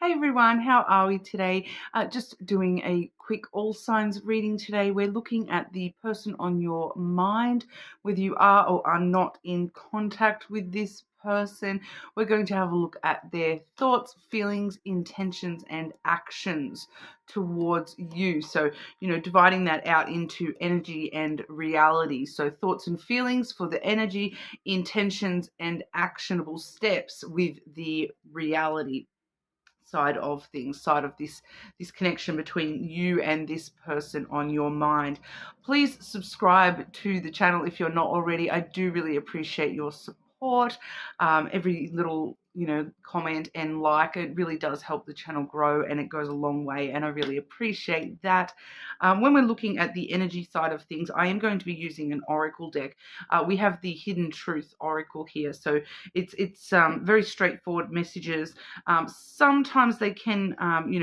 Hey everyone, how are we today? Just doing a quick all signs reading today. We're looking at the person on your mind, whether you are or are not in contact with this person. We're going to have a look at their thoughts, feelings, intentions, and actions towards you. So, dividing that out into energy and reality. So, thoughts and feelings for the energy, intentions, and actionable steps with the reality side of things, side of this connection between you and this person on your mind. Please subscribe to the channel if you're not already. I do really appreciate your support. Every little comment and like, it really does help the channel grow, and it goes a long way, and I really appreciate that. When we're looking at the energy side of things, I am going to be using an oracle deck. We have the Hidden Truth Oracle here, so it's very straightforward messages. Sometimes they can,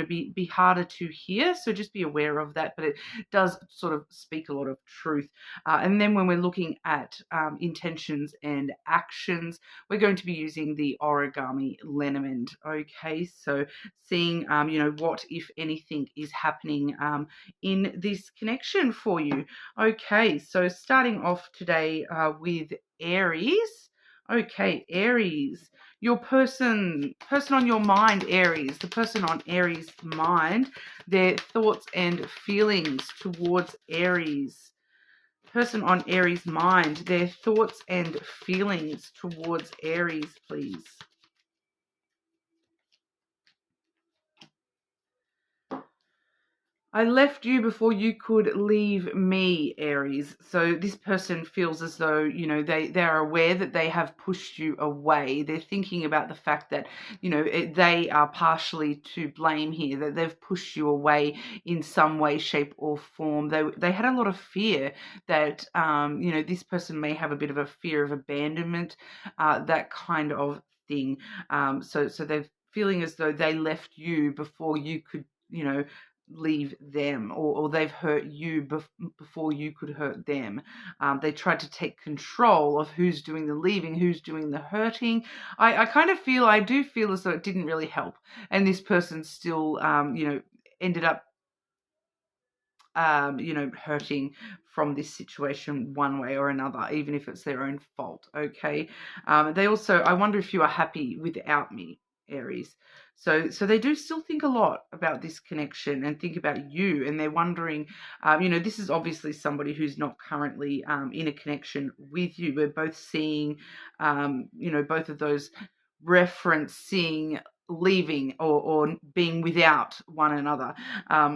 be harder to hear, so just be aware of that. But it does sort of speak a lot of truth. And then when we're looking at intentions and actions, we're going to be using the origami lenormand. Okay, so seeing, what, if anything, is happening in this connection for you. Okay, so starting off today with Aries. Okay, Aries. Your person on your mind, Aries, the person on Aries' mind, their thoughts and feelings towards Aries. Person on Aries' mind, their thoughts and feelings towards Aries, please. I left you before you could leave me, Aries. So this person feels as though, they're aware that they have pushed you away. They're thinking about the fact that, they are partially to blame here, that they've pushed you away in some way, shape or form. They had a lot of fear that, this person may have a bit of a fear of abandonment, that kind of thing. So they're feeling as though they left you before you could, leave them, or they've hurt you before you could hurt them. They tried to take control of who's doing the leaving, who's doing the hurting. I do feel as though it didn't really help, and this person still ended up hurting from this situation one way or another, even if it's their own fault. Okay. They also, I wonder if you are happy without me, Aries. So they do still think a lot about this connection and think about you, and they're wondering, this is obviously somebody who's not currently in a connection with you. We're both seeing, both of those referencing leaving or being without one another.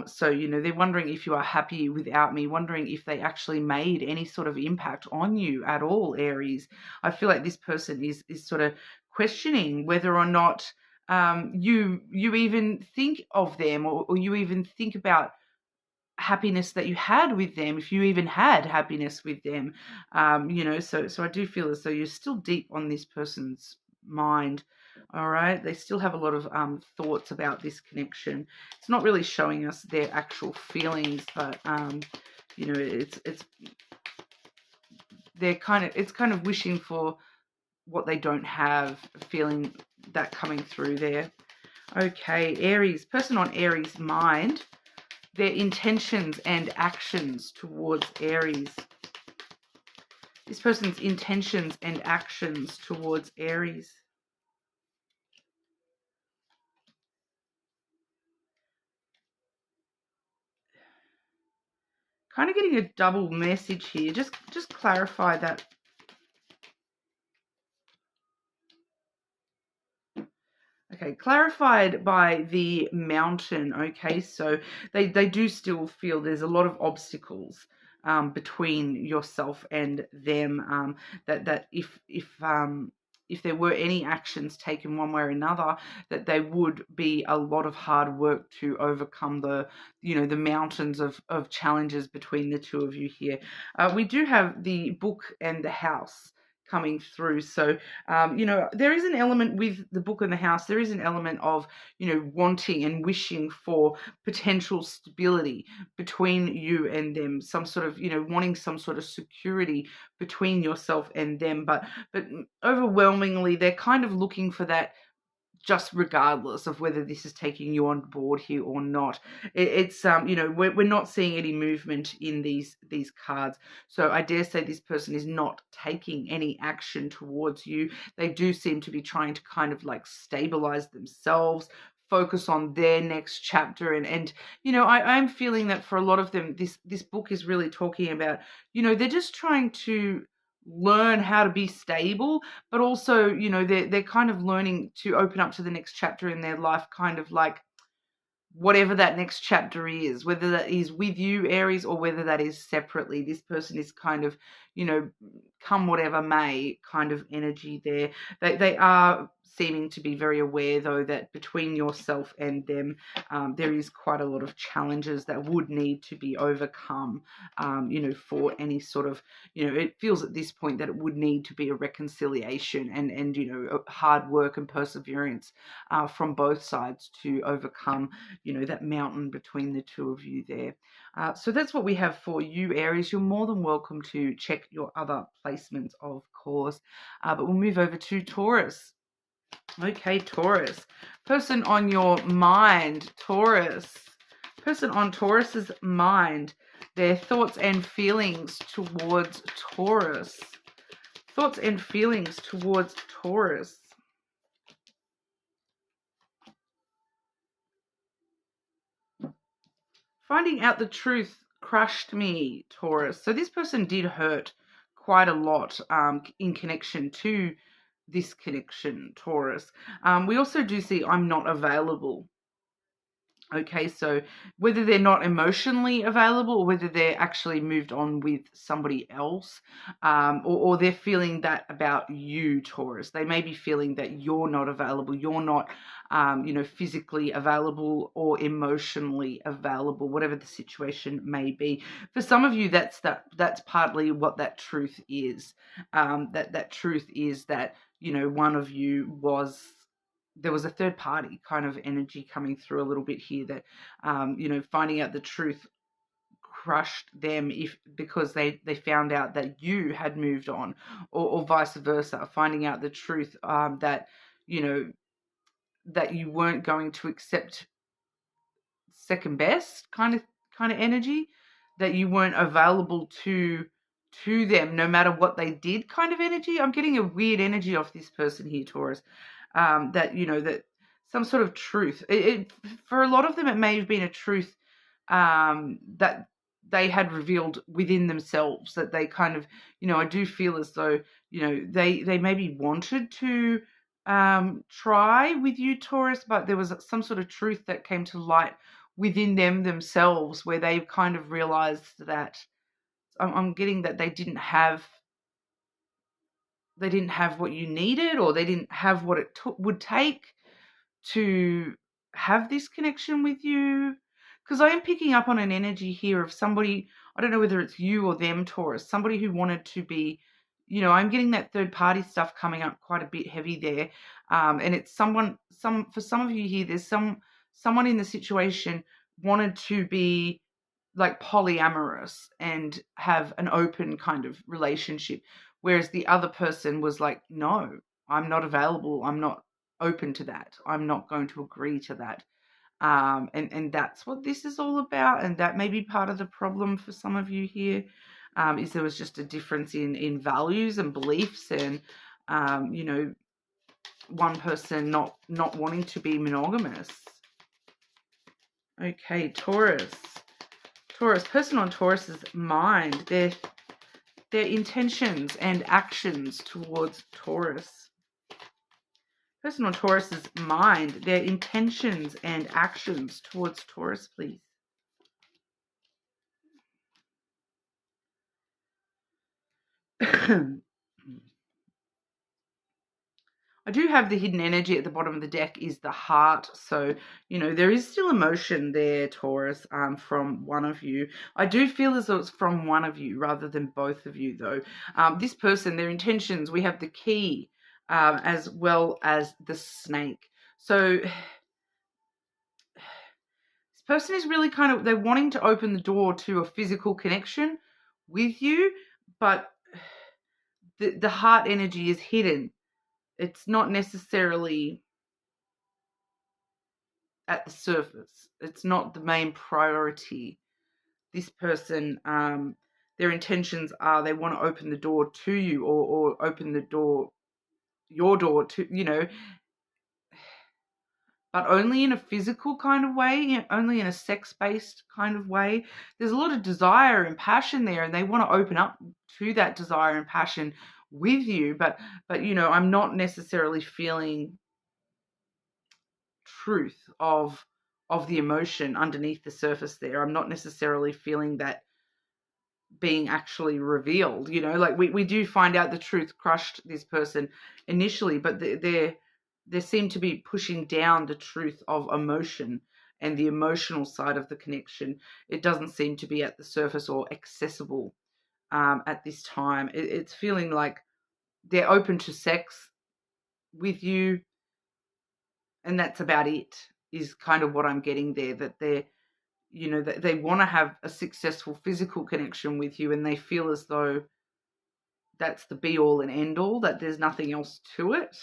So they're wondering if you are happy without me, wondering if they actually made any sort of impact on you at all, Aries. I feel like this person is sort of questioning whether or not you even think of them, or you even think about happiness that you had with them, if you even had happiness with them. So I do feel as though you're still deep on this person's mind. All right, they still have a lot of thoughts about this connection. It's not really showing us their actual feelings, but it's kind of wishing for what they don't have, feeling that coming through there. Okay, Aries, person on Aries' mind, their intentions and actions towards Aries. This person's intentions and actions towards Aries. Kind of getting a double message here. Just clarify that. Okay, clarified by the Mountain. Okay, so they do still feel there's a lot of obstacles between yourself and them. That if there were any actions taken one way or another, that they would be a lot of hard work to overcome the mountains of challenges between the two of you here. We do have the Book and the House coming through. So, there is an element with the Book and the House. There is an element of, wanting and wishing for potential stability between you and them, some sort of, wanting some sort of security between yourself and them. But overwhelmingly, they're kind of looking for that just regardless of whether this is taking you on board here or not. It's you know, we're not seeing any movement in these cards. So I dare say this person is not taking any action towards you. They do seem to be trying to kind of like stabilize themselves, focus on their next chapter. And you know, I'm feeling that for a lot of them, this book is really talking about, you know, they're just trying to learn how to be stable, but also, you know, they're kind of learning to open up to the next chapter in their life, kind of like whatever that next chapter is, whether that is with you, Aries, or whether that is separately. This person is kind of, you know, come whatever may kind of energy there. They are seeming to be very aware, though, that between yourself and them, there is quite a lot of challenges that would need to be overcome, you know, for any sort of, you know, it feels at this point that it would need to be a reconciliation and you know, hard work and perseverance from both sides to overcome, you know, that mountain between the two of you there. So that's what we have for you, Aries. You're more than welcome to check your other placements, of course. But we'll move over to Taurus. Okay, Taurus. Person on your mind, Taurus. Person on Taurus's mind, their thoughts and feelings towards Taurus. Thoughts and feelings towards Taurus. Finding out the truth crushed me, Taurus. So this person did hurt quite a lot in connection to this connection, Taurus. We also do see I'm not available. Okay, so whether they're not emotionally available or whether they're actually moved on with somebody else, or they're feeling that about you, Taurus. They may be feeling that you're not available, you're not, you know, physically available or emotionally available, whatever the situation may be. For some of you, that's partly what that truth is. That truth is that, you know, one of you there was a third party kind of energy coming through a little bit here that, you know, finding out the truth crushed them because they found out that you had moved on, or vice versa, finding out the truth that, you know, that you weren't going to accept second best kind of energy, that you weren't available to them no matter what they did kind of energy. I'm getting a weird energy off this person here, Taurus. That, you know, that some sort of truth. For a lot of them, it may have been a truth that they had revealed within themselves, that they kind of, you know, I do feel as though, you know, they maybe wanted to try with you, Taurus, but there was some sort of truth that came to light within themselves where they kind of realized that, I'm getting that they didn't have what you needed, or they didn't have what it would take to have this connection with you. Because I am picking up on an energy here of somebody, I don't know whether it's you or them, Taurus, somebody who wanted to be, you know, I'm getting that third party stuff coming up quite a bit heavy there. And it's for some of you here, there's someone in the situation wanted to be like polyamorous and have an open kind of relationship, whereas the other person was like, no, I'm not available, I'm not open to that, I'm not going to agree to that. And that's what this is all about, and that may be part of the problem for some of you here, is there was just a difference in values and beliefs, and you know, one person not wanting to be monogamous. Okay, Taurus, person on Taurus's mind, their intentions and actions towards Taurus. Person on Taurus's mind, their intentions and actions towards Taurus, please. I do have the hidden energy at the bottom of the deck is the heart. So, you know, there is still emotion there, Taurus, from one of you. I do feel as though it's from one of you rather than both of you, though. This person, their intentions, we have the key as well as the snake. So this person is really kind of, they're wanting to open the door to a physical connection with you, but the heart energy is hidden. It's not necessarily at the surface. It's not the main priority. This person, their intentions are they want to open the door to you, or open the door, your door to, but only in a physical kind of way, only in a sex-based kind of way. There's a lot of desire and passion there, and they want to open up to that desire and passion with you. But I'm not necessarily feeling truth of the emotion underneath the surface there. I'm not necessarily feeling that being actually revealed. Like we do find out the truth crushed this person initially, but they seem to be pushing down the truth of emotion and the emotional side of the connection. It doesn't seem to be at the surface or accessible at this time. It's feeling like they're open to sex with you, and that's about it, is kind of what I'm getting there, that they want to have a successful physical connection with you, and they feel as though that's the be all and end all, that there's nothing else to it.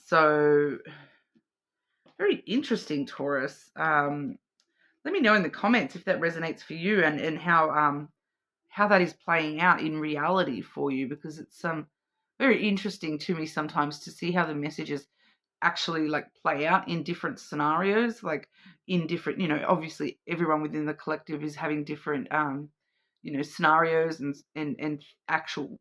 So very interesting, Taurus. Let me know in the comments if that resonates for you, and how that is playing out in reality for you, because it's very interesting to me sometimes to see how the messages actually like play out in different scenarios, like in different, obviously everyone within the collective is having different scenarios and actual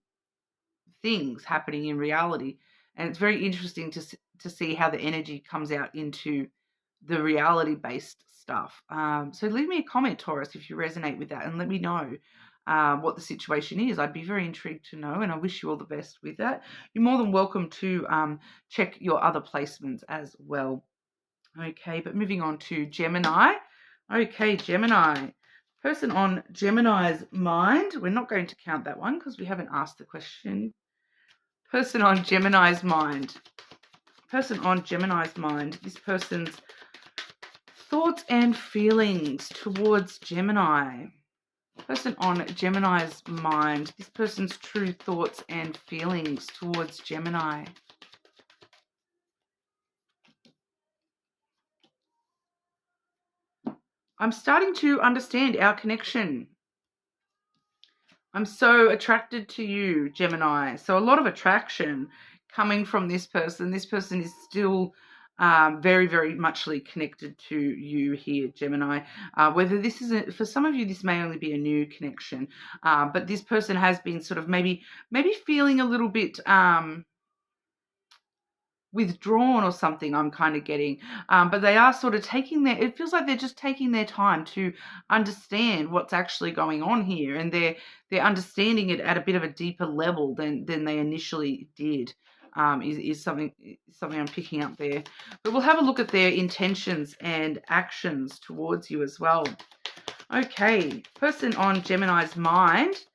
things happening in reality. And it's very interesting to see how the energy comes out into the reality based stuff. So leave me a comment, Taurus, if you resonate with that, and let me know what the situation is. I'd be very intrigued to know, and I wish you all the best with that. You're more than welcome to check your other placements as well. Okay, but moving on to Gemini. Okay, Gemini. Person on Gemini's mind. We're not going to count that one because we haven't asked the question. Person on Gemini's mind. Person on Gemini's mind. This person's thoughts and feelings towards Gemini. Person on Gemini's mind. This person's true thoughts and feelings towards Gemini. I'm starting to understand our connection. I'm so attracted to you, Gemini. So a lot of attraction coming from this person. This person is still very, very muchly connected to you here, Gemini. Whether this is, for some of you, this may only be a new connection, but this person has been sort of maybe feeling a little bit withdrawn or something, I'm kind of getting, but they are sort of it feels like they're just taking their time to understand what's actually going on here, and they're understanding it at a bit of a deeper level than they initially did. Is something I'm picking up there. But we'll have a look at their intentions and actions towards you as well. Okay, person on Gemini's mind,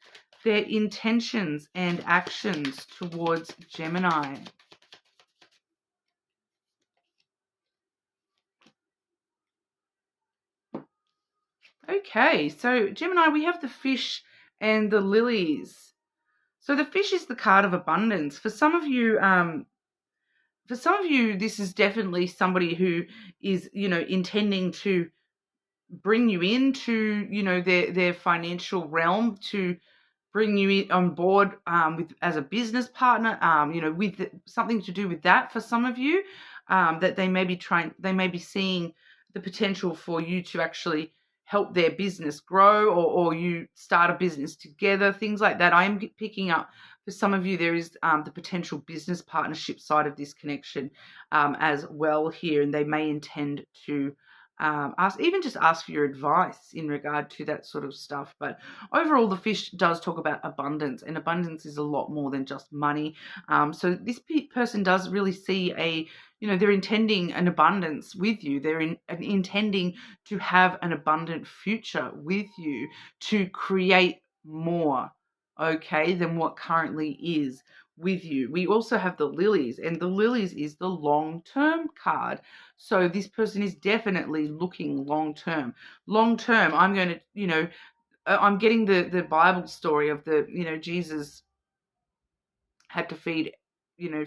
their intentions and actions towards Gemini. Okay, so Gemini, we have the fish and the lilies. So the fish is the card of abundance. For some of you, this is definitely somebody who is, intending to bring you into, their financial realm, to bring you in on board with as a business partner, with something to do with that. For some of you, that they may be seeing the potential for you to actually help their business grow, or you start a business together, things like that. I am picking up for some of you there is the potential business partnership side of this connection as well here, and they may intend to ask for your advice in regard to that sort of stuff. But overall, the fish does talk about abundance, and abundance is a lot more than just money. So this person does really see they're intending an abundance with you. They're intending to have an abundant future with you, to create more, okay, than what currently is with you. We also have the lilies, and the lilies is the long-term card. So this person is definitely looking long-term. Long-term, I'm going to, I'm getting the Bible story of Jesus had to feed,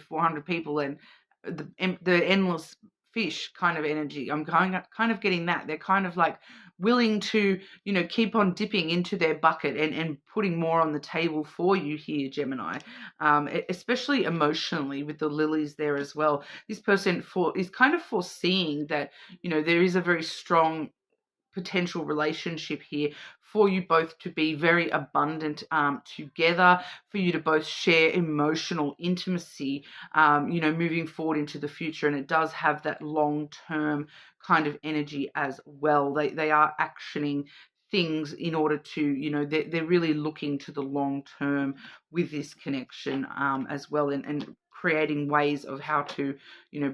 400 people, and the endless fish kind of energy. I'm kind of getting that. They're kind of like willing to, keep on dipping into their bucket and putting more on the table for you here, Gemini, especially emotionally with the lilies there as well. This person is kind of foreseeing that, there is a very strong potential relationship here for you both to be very abundant together, for you to both share emotional intimacy, moving forward into the future. And it does have that long-term kind of energy as well. They are actioning things in order to, they're really looking to the long term with this connection as well, and creating ways of how to,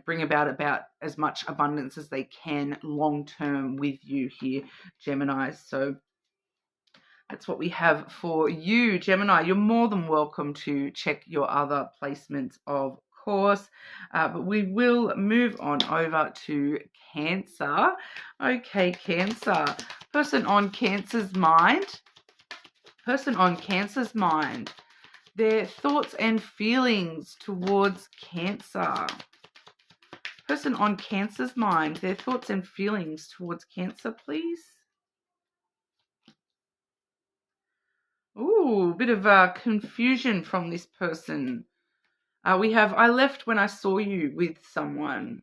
bring about as much abundance as they can long term with you here, Gemini. So that's what we have for you, Gemini. You're more than welcome to check your other placements, of course, but we will move on over to Cancer. Okay, Cancer. Person on Cancer's mind. Their thoughts and feelings towards Cancer. Person on Cancer's mind, their thoughts and feelings towards Cancer, please. Ooh, a bit of confusion from this person. We have, I left when I saw you with someone.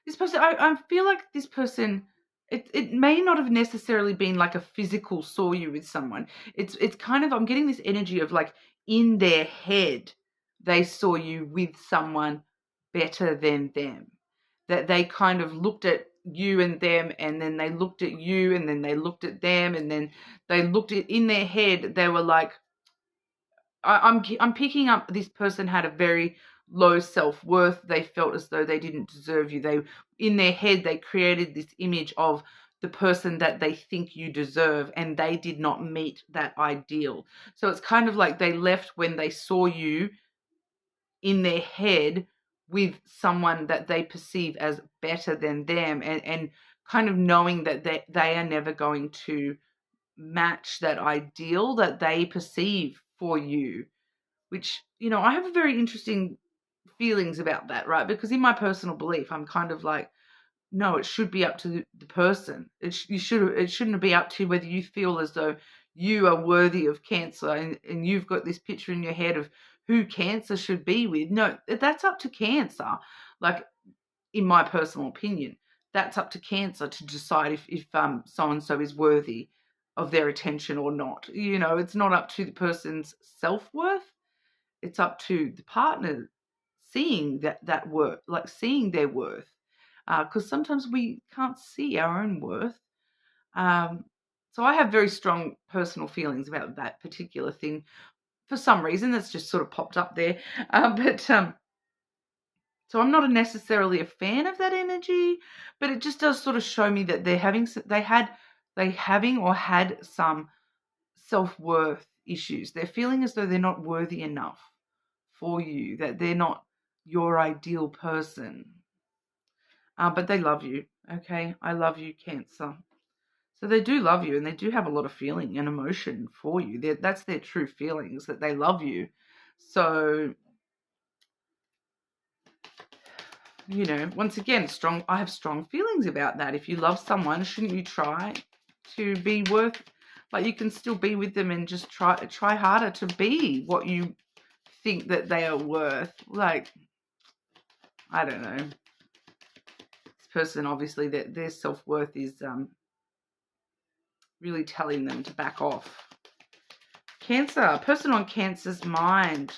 This person, I feel like this person, it may not have necessarily been like a physical saw you with someone. It's kind of, I'm getting this energy of like in their head, they saw you with someone better than them. That they kind of looked at you and them, and then they looked at you, and then they looked at them, and then they looked at, in their head, they were like, I'm picking up this person had a very low self-worth. They felt as though they didn't deserve you. They, in their head, they created this image of the person that they think you deserve, and they did not meet that ideal. So it's kind of like they left when they saw you in their head with someone that they perceive as better than them, and kind of knowing that they are never going to match that ideal that they perceive for you, which, I have very interesting feelings about that, right? Because in my personal belief, I'm kind of like, no, it should be up to the person. It shouldn't be up to whether you feel as though you are worthy of Cancer, and you've got this picture in your head of who Cancer should be with. No, that's up to Cancer. Like, in my personal opinion, that's up to Cancer to decide if so-and-so is worthy of their attention or not. It's not up to the person's self-worth. It's up to the partner seeing that worth, like seeing their worth. Because sometimes we can't see our own worth. So I have very strong personal feelings about that particular thing. For some reason, that's just sort of popped up there. So I'm not necessarily a fan of that energy, but it just does sort of show me that they had some self-worth issues. They're feeling as though they're not worthy enough for you, that they're not your ideal person. But they love you, okay? I love you, Cancer. So they do love you, and they do have a lot of feeling and emotion for you. That's their true feelings, that they love you. So, once again, I have strong feelings about that. If you love someone, shouldn't you try to be worth, like, you can still be with them and just try harder to be what you think that they are worth. Like, I don't know. This person, obviously, that their self-worth is really telling them to back off. Cancer, person on Cancer's mind.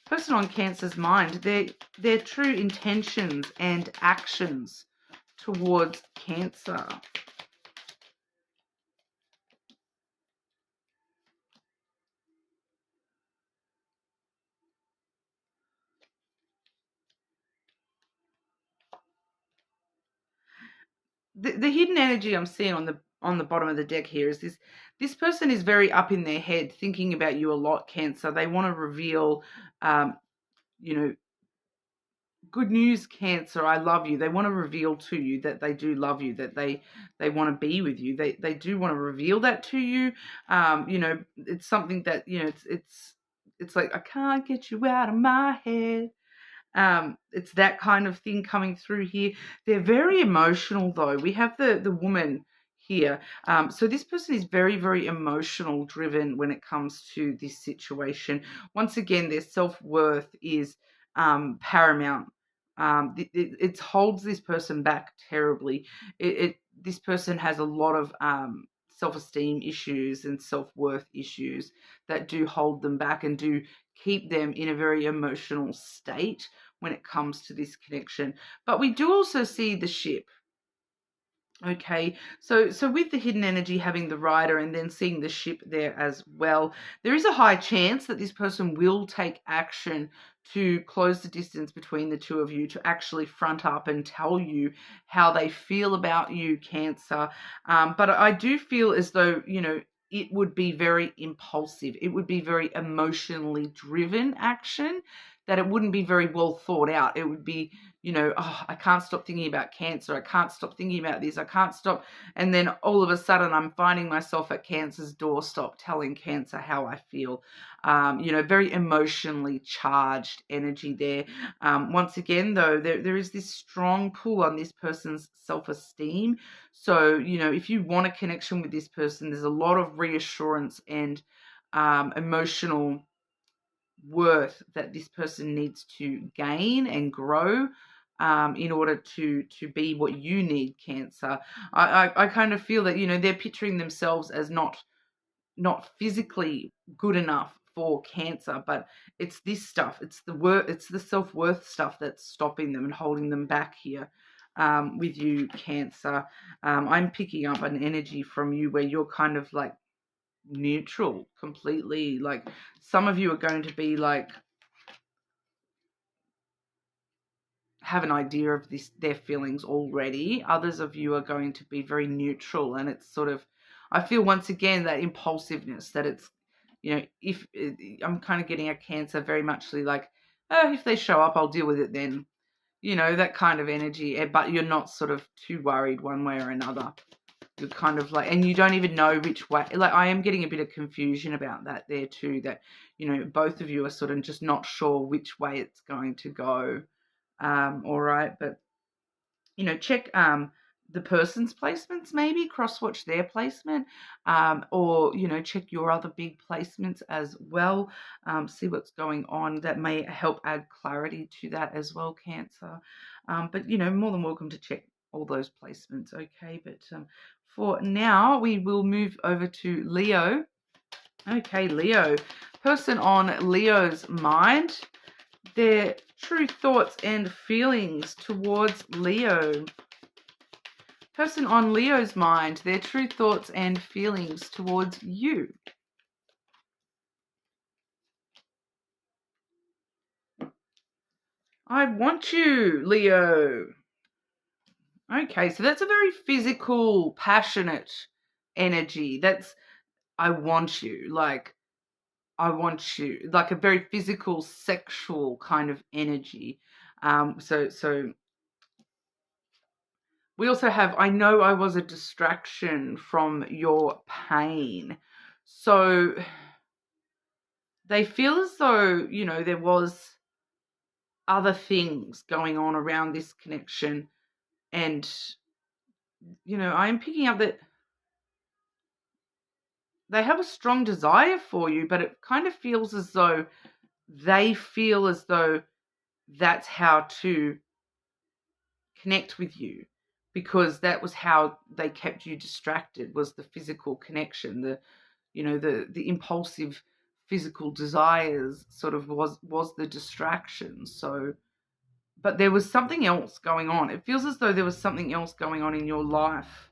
Person on Cancer's mind, their true intentions and actions towards Cancer. The hidden energy I'm seeing on the bottom of the deck here is this person is very up in their head, thinking about you a lot, Cancer. They want to reveal, good news, Cancer, I love you. They want to reveal to you that they do love you, that they want to be with you. They do want to reveal that to you. It's something that, it's like, I can't get you out of my head. It's that kind of thing coming through here. They're very emotional, though. We have the woman here. So this person is very, very emotional driven when it comes to this situation. Once again, their self-worth is paramount. It holds this person back terribly. This person has a lot of self-esteem issues and self-worth issues that do hold them back and do keep them in a very emotional state when it comes to this connection. But we do also see the ship. Okay, so with the hidden energy having the rider and then seeing the ship there as well, there is a high chance that this person will take action to close the distance between the two of you, to actually front up and tell you how they feel about you, Cancer. But I do feel as though, it would be very impulsive. It would be very emotionally driven action, that it wouldn't be very well thought out. It would be, oh, I can't stop thinking about Cancer. I can't stop thinking about this. I can't stop. And then all of a sudden I'm finding myself at Cancer's doorstep telling Cancer how I feel. Very emotionally charged energy there. Once again, though, there is this strong pull on this person's self-esteem. So, if you want a connection with this person, there's a lot of reassurance and emotional worth that this person needs to gain and grow in order to be what you need, Cancer. I kind of feel that, they're picturing themselves as not physically good enough for Cancer, but it's this stuff. It's the self-worth stuff that's stopping them and holding them back here with you, Cancer. I'm picking up an energy from you where you're kind of like neutral completely. Like, some of you are going to be like, have an idea of their feelings already. Others of you are going to be very neutral, and it's sort of, I feel once again that impulsiveness, that it's, if I'm kind of getting a Cancer very much like, oh, if they show up, I'll deal with it then, that kind of energy. But you're not sort of too worried one way or another. You're kind of like, and you don't even know which way. Like, I am getting a bit of confusion about that there too, that, both of you are sort of just not sure which way it's going to go. All right, but, check the person's placements, maybe cross-watch their placement, or, check your other big placements as well. See what's going on. That may help add clarity to that as well, Cancer. But, more than welcome to check all those placements, okay? But for now, we will move over to Leo. Okay, Leo. Person on Leo's mind, their true thoughts and feelings towards Leo. Person on Leo's mind, their true thoughts and feelings towards you. I want you, Leo. Okay, so that's a very physical, passionate energy. That's, I want you, like, I want you, like a very physical, sexual kind of energy. So we also have, I know I was a distraction from your pain. So they feel as though, there was other things going on around this connection. And, I'm picking up that they have a strong desire for you, but it kind of feels as though they feel as though that's how to connect with you, because that was how they kept you distracted, was the physical connection, the impulsive physical desires sort of was the distraction. So, but there was something else going on. It feels as though there was something else going on in your life,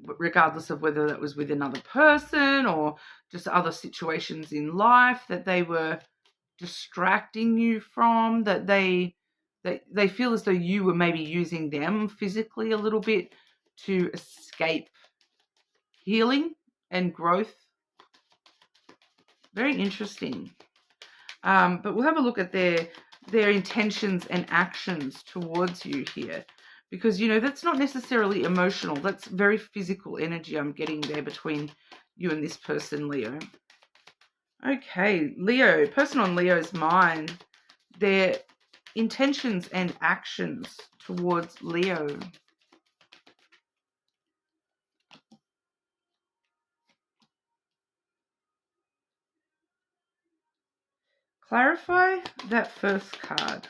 regardless of whether that was with another person or just other situations in life that they were distracting you from, that they feel as though you were maybe using them physically a little bit to escape healing and growth. Very interesting. But we'll have a look at their intentions and actions towards you here, because, that's not necessarily emotional. That's very physical energy I'm getting there between you and this person, Leo. Okay, Leo, person on Leo's mind, their intentions and actions towards Leo. Clarify that first card.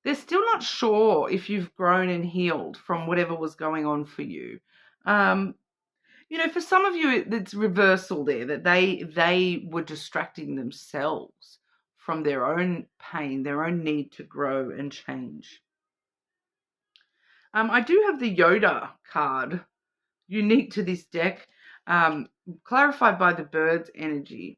They're still not sure if you've grown and healed from whatever was going on for you. For some of you, it's reversal there, that they were distracting themselves from their own pain, their own need to grow and change. I do have the Yoda card, unique to this deck, clarified by the bird's energy.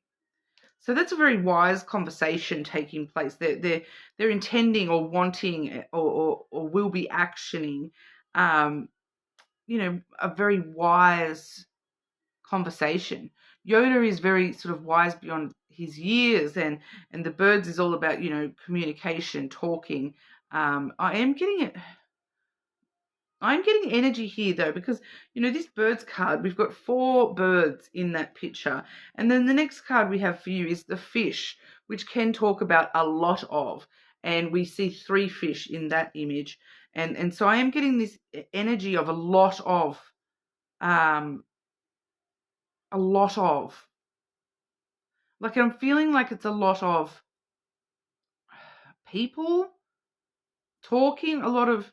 So that's a very wise conversation taking place. They're intending or wanting or will be actioning, a very wise conversation. Yoda is very sort of wise beyond his years, and the birds is all about communication, talking. I'm getting energy here though, because this birds card, we've got 4 birds in that picture, and then the next card we have for you is the fish, which can talk about a lot of, and we see 3 fish in that image, and so I am getting this energy of a lot of like, I'm feeling like it's a lot of people talking, a lot of,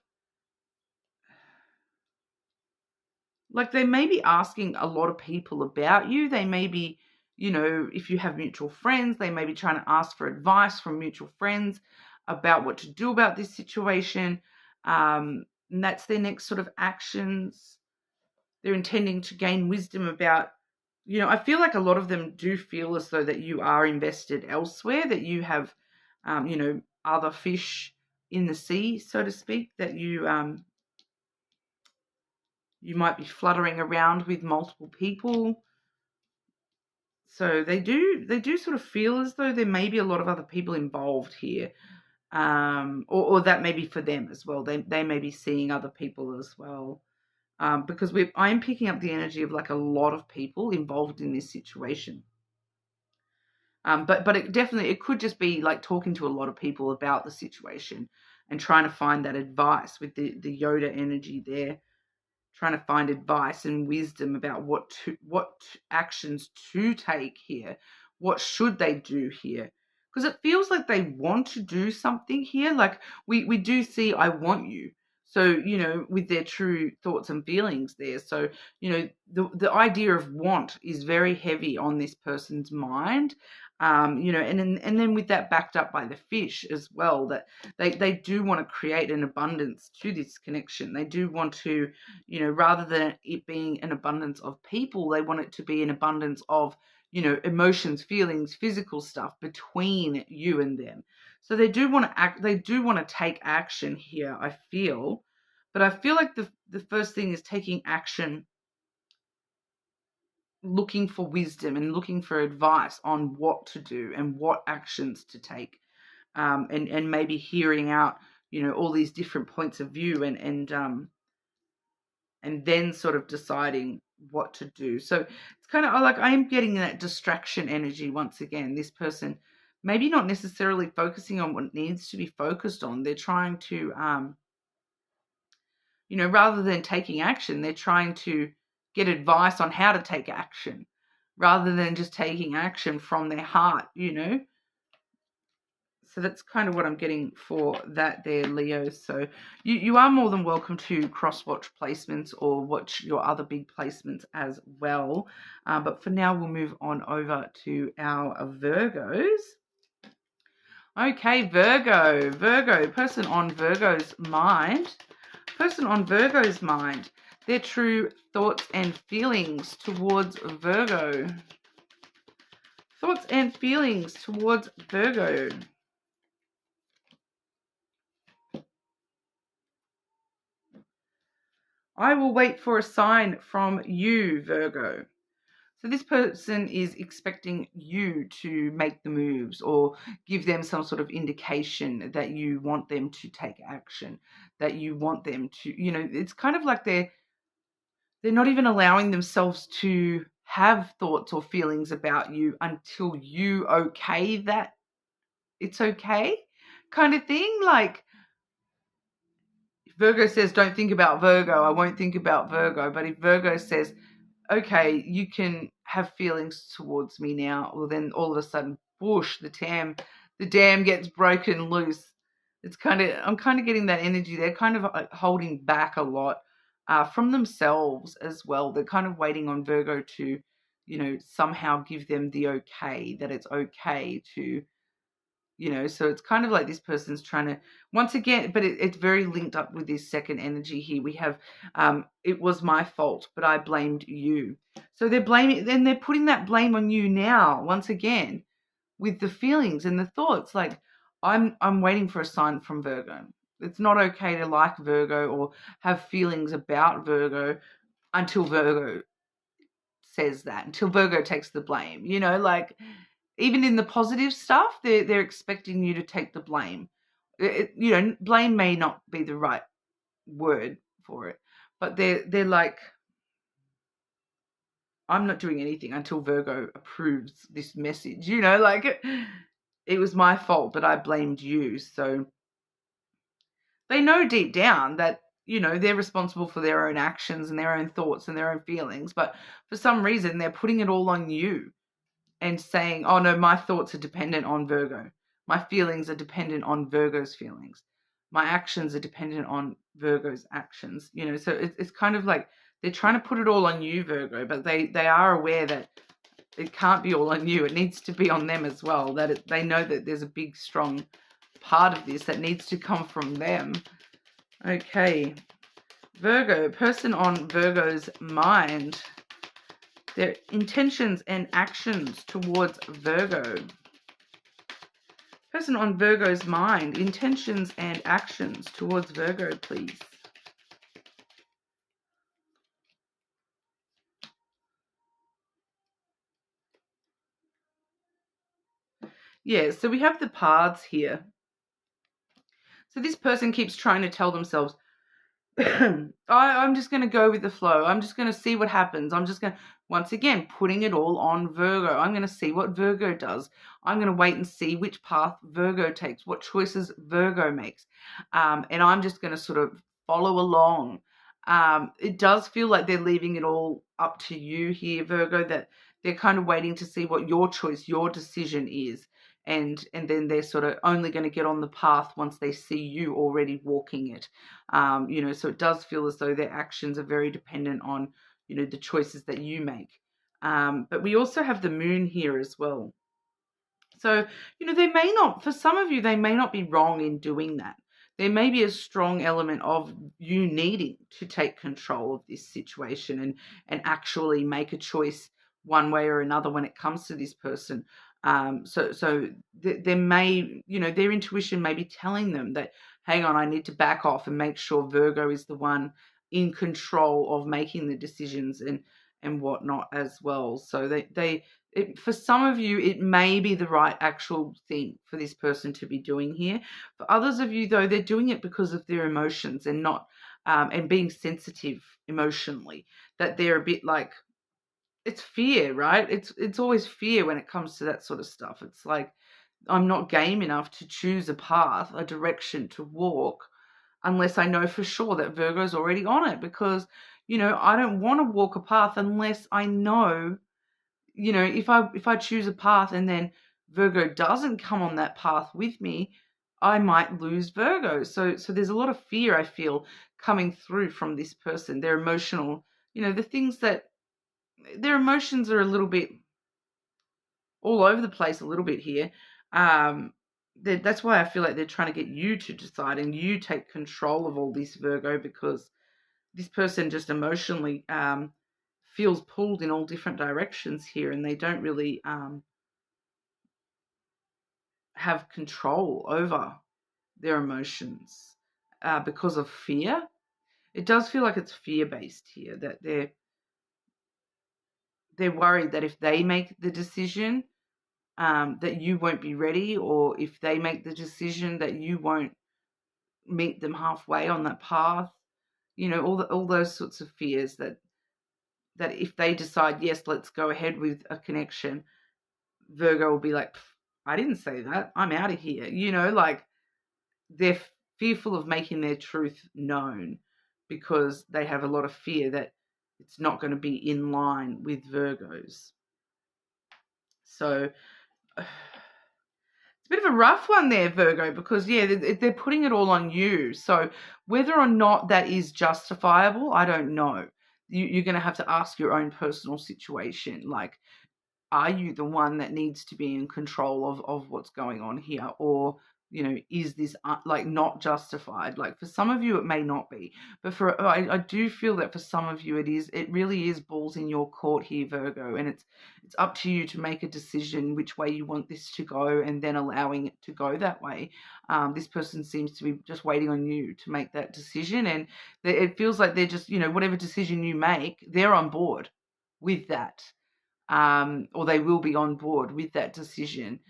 like, they may be asking a lot of people about you. They may be, if you have mutual friends, they may be trying to ask for advice from mutual friends about what to do about this situation. And that's their next sort of actions. They're intending to gain wisdom about, I feel like a lot of them do feel as though that you are invested elsewhere, that you have, other fish in the sea, so to speak, that you might be fluttering around with multiple people. So they do sort of feel as though there may be a lot of other people involved here, or that may be for them as well. They may be seeing other people as well, because I'm picking up the energy of like a lot of people involved in this situation. But it could just be like talking to a lot of people about the situation and trying to find that advice with the Yoda energy there, trying to find advice and wisdom about what actions to take here. What should they do here? Because it feels like they want to do something here. Like we do see I want you. So, with their true thoughts and feelings there. So, the idea of want is very heavy on this person's mind. And then with that backed up by the fish as well, that they do want to create an abundance to this connection. They do want to, rather than it being an abundance of people, they want it to be an abundance of, emotions, feelings, physical stuff between you and them. So they do want to act, they do want to take action here, I feel. But I feel like the first thing is taking action, looking for wisdom and looking for advice on what to do and what actions to take, and maybe hearing out, all these different points of view, and then sort of deciding what to do. So it's kind of like I am getting that distraction energy once again. This person maybe not necessarily focusing on what needs to be focused on. They're trying to, rather than taking action, they're trying to get advice on how to take action rather than just taking action from their heart, So that's kind of what I'm getting for that there, Leo. So you are more than welcome to cross-watch placements or watch your other big placements as well. But for now, we'll move on over to our Virgos. Okay, Virgo, person on Virgo's mind. Person on Virgo's mind, their true thoughts and feelings towards Virgo. Thoughts and feelings towards Virgo. I will wait for a sign from you, Virgo. So this person is expecting you to make the moves or give them some sort of indication that you want them to take action, that you want them to, it's kind of like they're not even allowing themselves to have thoughts or feelings about you until you okay that it's okay kind of thing. Like Virgo says, don't think about Virgo, I won't think about Virgo. But if Virgo says, okay, you can have feelings towards me now, well then all of a sudden, whoosh, the dam gets broken loose. I'm kind of getting that energy. They're kind of like holding back a lot from themselves as well. They're kind of waiting on Virgo to, somehow give them the okay, that it's okay to, so it's kind of like this person's trying to, once again, but it's very linked up with this second energy here. We have, it was my fault, but I blamed you. So they're blaming, then they're putting that blame on you now, once again, with the feelings and the thoughts. Like, I'm waiting for a sign from Virgo. It's not okay to like Virgo or have feelings about Virgo until Virgo says that, until Virgo takes the blame, like, even in the positive stuff, they're expecting you to take the blame. Blame may not be the right word for it, but they're like, I'm not doing anything until Virgo approves this message. Like, it was my fault, but I blamed you. So they know deep down that, they're responsible for their own actions and their own thoughts and their own feelings, but for some reason they're putting it all on you. And saying, oh no, my thoughts are dependent on Virgo. My feelings are dependent on Virgo's feelings. My actions are dependent on Virgo's actions. So it's kind of like they're trying to put it all on you, Virgo, but they are aware that it can't be all on you. It needs to be on them as well. They know that there's a big, strong part of this that needs to come from them. Okay, Virgo, person on Virgo's mind. Their intentions and actions towards Virgo. Person on Virgo's mind, intentions and actions towards Virgo, please. Yeah, so we have the paths here. So this person keeps trying to tell themselves, I'm just going to go with the flow. I'm just going to see what happens. I'm just going to, once again, putting it all on Virgo. I'm going to see what Virgo does. I'm going to wait and see which path Virgo takes, what choices Virgo makes. And I'm just going to sort of follow along. It does feel like they're leaving it all up to you here, Virgo, that they're kind of waiting to see what your choice, your decision is. And then they're sort of only going to get on the path once they see you already walking it. So it does feel as though their actions are very dependent on, the choices that you make. But we also have the moon here as well. So, for some of you, they may not be wrong in doing that. There may be a strong element of you needing to take control of this situation and actually make a choice one way or another when it comes to this person. So there may, their intuition may be telling them that, hang on, I need to back off and make sure Virgo is the one in control of making the decisions and whatnot as well. So for some of you, it may be the right actual thing for this person to be doing here. For others of you, though, they're doing it because of their emotions and not, and being sensitive emotionally, that they're a bit like, it's fear, right? It's always fear when it comes to that sort of stuff. It's like, I'm not game enough to choose a path, a direction to walk, unless I know for sure that Virgo's already on it, because, I don't want to walk a path unless I know, if I choose a path and then Virgo doesn't come on that path with me, I might lose Virgo. So there's a lot of fear I feel coming through from this person. Their emotional, the things that their emotions are a little bit all over the place a little bit here. That's why I feel like they're trying to get you to decide and you take control of all this, Virgo, because this person just emotionally feels pulled in all different directions here, and they don't really have control over their emotions because of fear. It does feel like it's fear-based here, that they're worried that if they make the decision, that you won't be ready, or if they make the decision that you won't meet them halfway on that path. All those sorts of fears that if they decide, yes, let's go ahead with a connection, Virgo will be like, I didn't say that. I'm out of here. Like they're fearful of making their truth known because they have a lot of fear that it's not going to be in line with Virgos. So it's a bit of a rough one there, Virgo, because, they're putting it all on you. So whether or not that is justifiable, I don't know. You're going to have to ask your own personal situation. Like, are you the one that needs to be in control of what's going on here? Or, is this not justified? Like for some of you, it may not be, but I do feel that for some of you, it really is balls in your court here, Virgo. And it's up to you to make a decision which way you want this to go and then allowing it to go that way. This person seems to be just waiting on you to make that decision. And it feels like they're just, whatever decision you make, they're on board with that. Or they will be on board with that decision.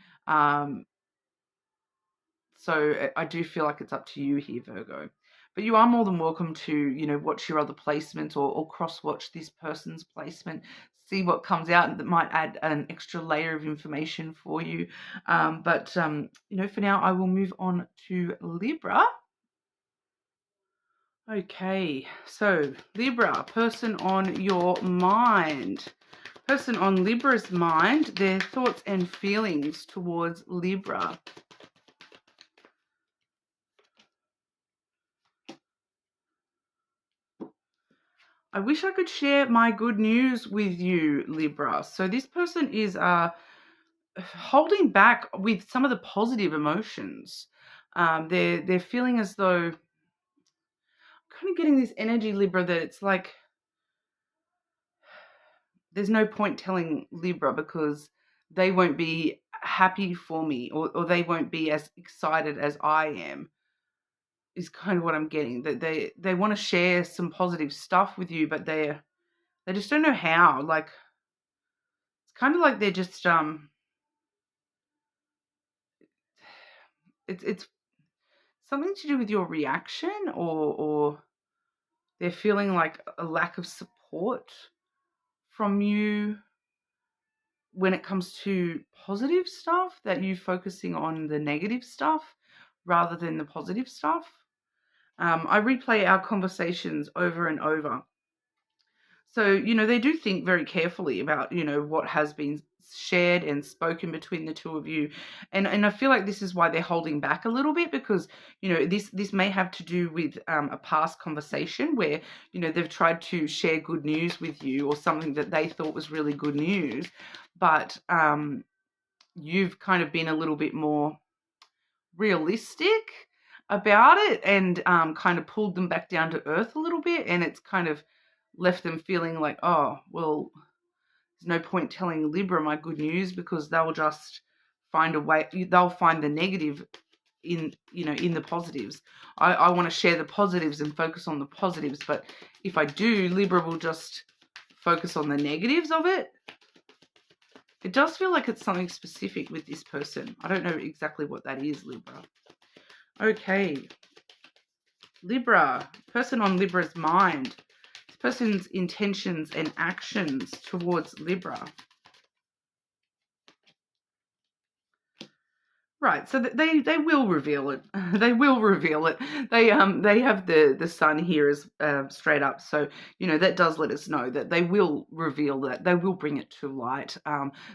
So I do feel like it's up to you here, Virgo. But you are more than welcome to, watch your other placements or cross-watch this person's placement, see what comes out that might add an extra layer of information for you. But for now, I will move on to Libra. Okay, so Libra, person on your mind. Person on Libra's mind, their thoughts and feelings towards Libra. I wish I could share my good news with you, Libra. So this person is holding back with some of the positive emotions. They're feeling as though, kind of getting this energy, Libra, that it's like there's no point telling Libra because they won't be happy for me, or they won't be as excited as I am, is kind of what I'm getting. That they want to share some positive stuff with you, but they just don't know how. Like it's kind of like they're just it's something to do with your reaction, or they're feeling like a lack of support from you when it comes to positive stuff, that you focusing on the negative stuff rather than the positive stuff. I replay our conversations over and over. So, they do think very carefully about, what has been shared and spoken between the two of you. And I feel like this is why they're holding back a little bit, because, this may have to do with a past conversation where, they've tried to share good news with you or something that they thought was really good news. But you've kind of been a little bit more realistic about it and kind of pulled them back down to earth a little bit. And it's kind of left them feeling like, oh, well, there's no point telling Libra my good news because they'll just find a way. They'll find the negative in the positives. I want to share the positives and focus on the positives. But if I do, Libra will just focus on the negatives of it. It does feel like it's something specific with this person. I don't know exactly what that is, Libra. Okay. Libra, person on Libra's mind. This person's intentions and actions towards Libra. Right, so they will reveal it. They will reveal it. They have the sun here as straight up, so that does let us know that they will reveal that. They will bring it to light.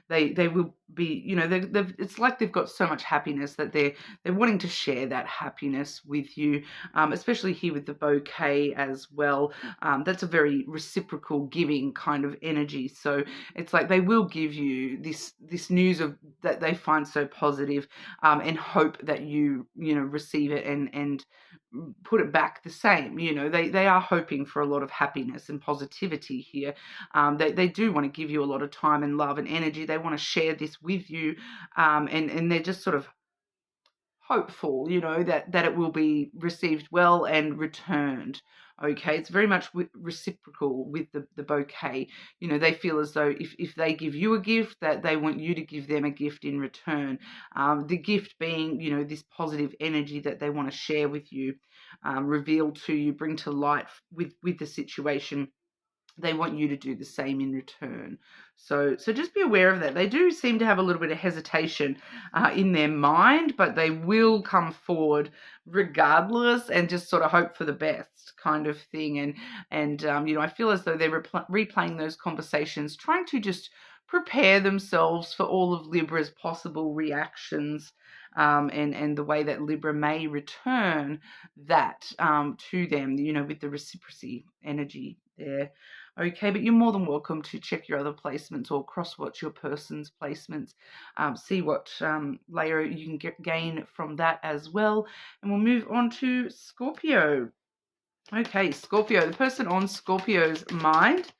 They will be, it's like they've got so much happiness that they're wanting to share that happiness with you, especially here with the bouquet as well. That's a very reciprocal giving kind of energy. So it's like they will give you this news of that they find so positive. And hope that you receive it and put it back the same. They are hoping for a lot of happiness and positivity here. They do want to give you a lot of time and love and energy. They want to share this with you, and they're just sort of hopeful, that it will be received well and returned. Okay, it's very much reciprocal with the bouquet. You know, they feel as though if they give you a gift, that they want you to give them a gift in return. The gift being, you know, this positive energy that they want to share with you, reveal to you, bring to light with the situation. They want you to do the same in return. So just be aware of that. They do seem to have a little bit of hesitation in their mind, but they will come forward regardless and just sort of hope for the best kind of thing. And you know, I feel as though they're replaying those conversations, trying to just prepare themselves for all of Libra's possible reactions, and the way that Libra may return that to them, you know, with the reciprocity energy there. Okay, but you're more than welcome to check your other placements or cross-watch your person's placements, see what layer you can gain from that as well. And we'll move on to Scorpio. Okay, Scorpio, the person on Scorpio's mind.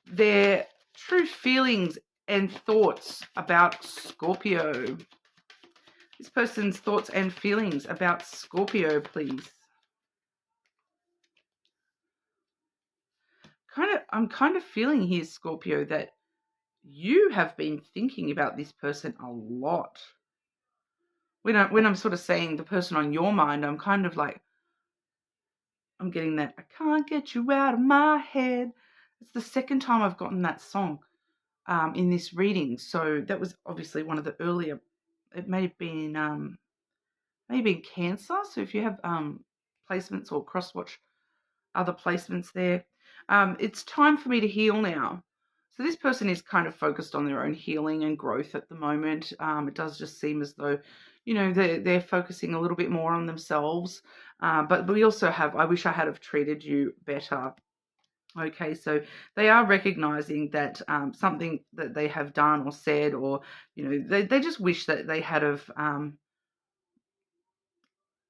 Their true feelings and thoughts about Scorpio. This person's thoughts and feelings about Scorpio, please. I'm kind of feeling here, Scorpio, that you have been thinking about this person a lot. When I'm sort of saying the person on your mind, I'm kind of like, I'm getting that, I can't get you out of my head. It's the second time I've gotten that song in this reading. So that was obviously one of the earlier, it may have been Cancer. So if you have placements or cross-watch other placements there, it's time for me to heal now. So this person is kind of focused on their own healing and growth at the moment. It does just seem as though, you know, they're focusing a little bit more on themselves. But we also have, I wish I had have treated you better. Okay, so they are recognizing that something that they have done or said, or, you know, they just wish that they had have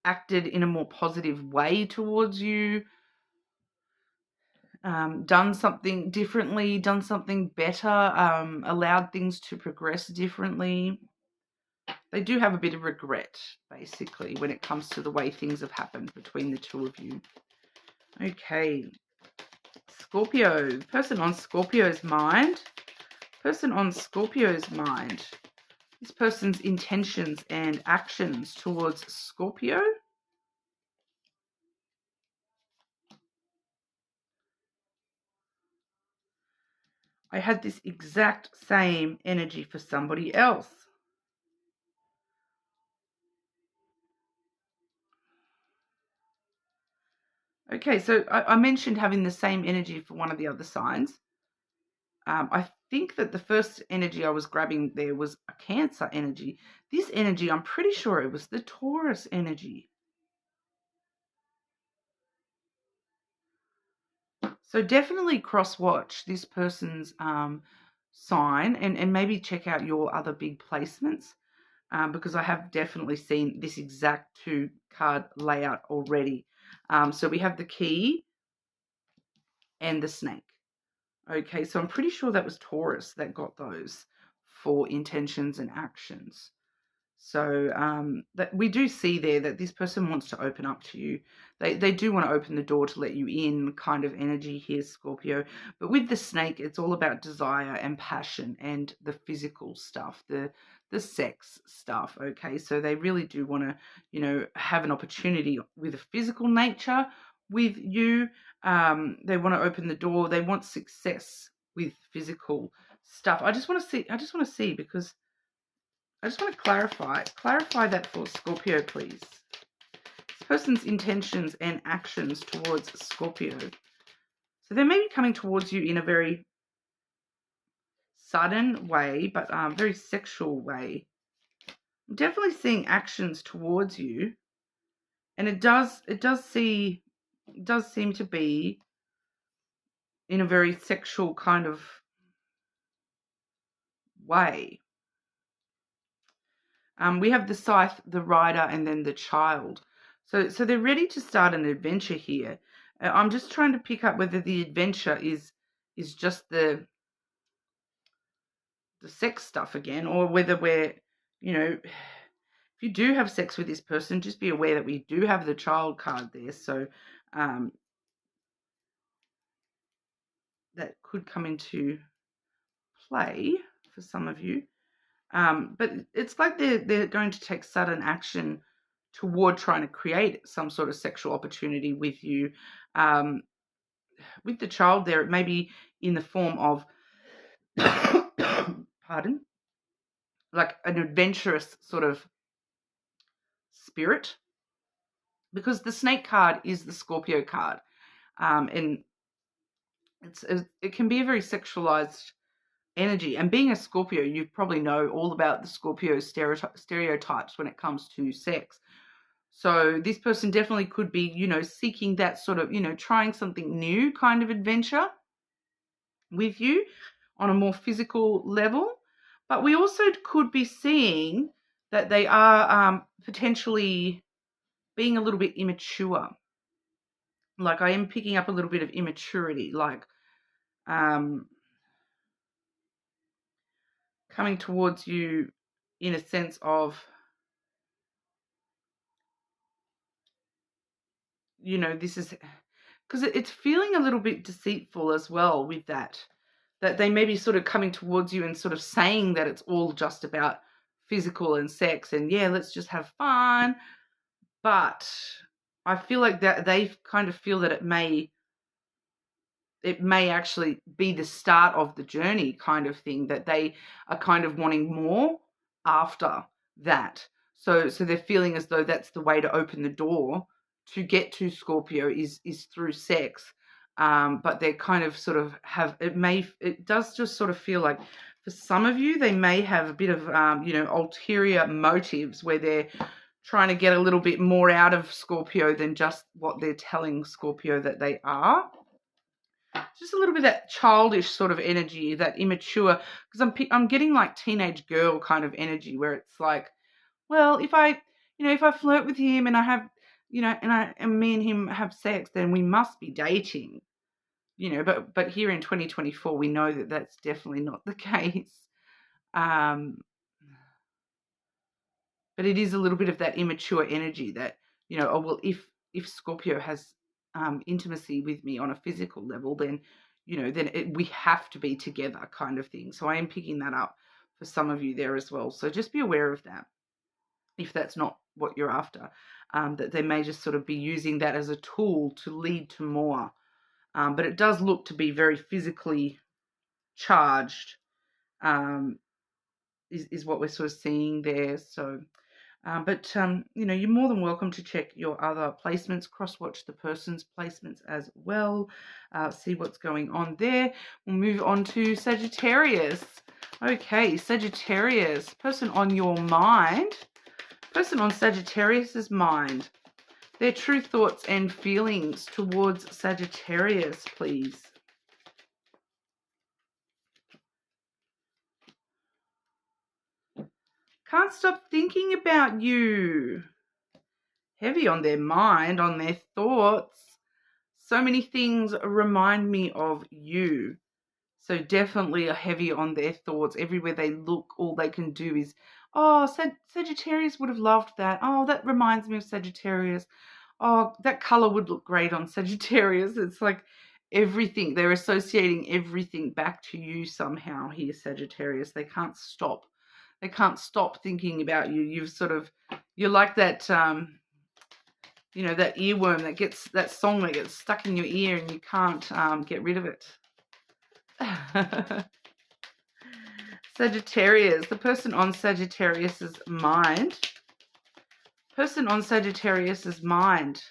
acted in a more positive way towards you. Done something differently, done something better, allowed things to progress differently. They do have a bit of regret, basically, when it comes to the way things have happened between the two of you. Okay. Scorpio. Person on Scorpio's mind. This person's intentions and actions towards Scorpio. I had this exact same energy for somebody else. Okay, so I mentioned having the same energy for one of the other signs. I think that the first energy I was grabbing there was a Cancer energy. This energy, I'm pretty sure it was the Taurus energy. So definitely cross-watch this person's sign and maybe check out your other big placements, because I have definitely seen this exact 2-card layout already. So we have the key and the snake. Okay, so I'm pretty sure that was Taurus that got those for intentions and actions. So that we do see there that this person wants to open up to you. They do want to open the door to let you in, kind of energy here, Scorpio. But with the snake, it's all about desire and passion and the physical stuff, the sex stuff. Okay, so they really do want to, you know, have an opportunity with a physical nature with you. They want to open the door. They want success with physical stuff. I just want to see because I just want to clarify that for Scorpio, please. This person's intentions and actions towards Scorpio. So they may be coming towards you in a very sudden way, but very sexual way. I'm definitely seeing actions towards you, and it does seem to be in a very sexual kind of way. We have the scythe, the rider, and then the child. So they're ready to start an adventure here. I'm just trying to pick up whether the adventure is just the sex stuff again, or whether we're, you know, if you do have sex with this person, just be aware that we do have the Child card there. So that could come into play for some of you. But it's like they're going to take sudden action toward trying to create some sort of sexual opportunity with you. With the Child there, it may be in the form of, pardon, like an adventurous sort of spirit, because the Snake card is the Scorpio card, and it can be a very sexualized energy. And being a Scorpio, you probably know all about the Scorpio stereotypes when it comes to sex. So this person definitely could be, seeking that sort of, trying something new kind of adventure with you on a more physical level. But we also could be seeing that they are potentially being a little bit immature. Like, I am picking up a little bit of immaturity, like coming towards you in a sense of, this is because it's feeling a little bit deceitful as well with that they may be sort of coming towards you and sort of saying that it's all just about physical and sex and, yeah, let's just have fun. But I feel like that they kind of feel that it may actually be the start of the journey kind of thing, that they are kind of wanting more after that. So they're feeling as though that's the way to open the door to get to Scorpio is through sex. But they kind of sort of have, it does just sort of feel like for some of you, they may have a bit of, ulterior motives where they're trying to get a little bit more out of Scorpio than just what they're telling Scorpio that they are. Just a little bit of that childish sort of energy, that immature, because I'm getting like teenage girl kind of energy where it's like, well, if I flirt with him and I have, and me and him have sex, then we must be dating, but here in 2024, we know that that's definitely not the case. But it is a little bit of that immature energy that, oh, well, if Scorpio has intimacy with me on a physical level, then, we have to be together kind of thing. So I am picking that up for some of you there as well. So just be aware of that if that's not what you're after, that they may just sort of be using that as a tool to lead to more. But it does look to be very physically charged, is what we're sort of seeing there. So, but you're more than welcome to check your other placements, cross-watch the person's placements as well, see what's going on there. We'll move on to Sagittarius. Okay, Sagittarius, person on your mind, person on Sagittarius's mind, their true thoughts and feelings towards Sagittarius, please. Can't stop thinking about you. Heavy on their mind, on their thoughts. So many things remind me of you. So definitely are heavy on their thoughts. Everywhere they look, all they can do is, oh, Sagittarius would have loved that. Oh, that reminds me of Sagittarius. Oh, that color would look great on Sagittarius. It's like everything. They're associating everything back to you somehow here, Sagittarius. They can't stop. They can't stop thinking about you. You're like that, that earworm that song that gets stuck in your ear and you can't get rid of it. Sagittarius, the person on Sagittarius's mind. Person on Sagittarius's mind.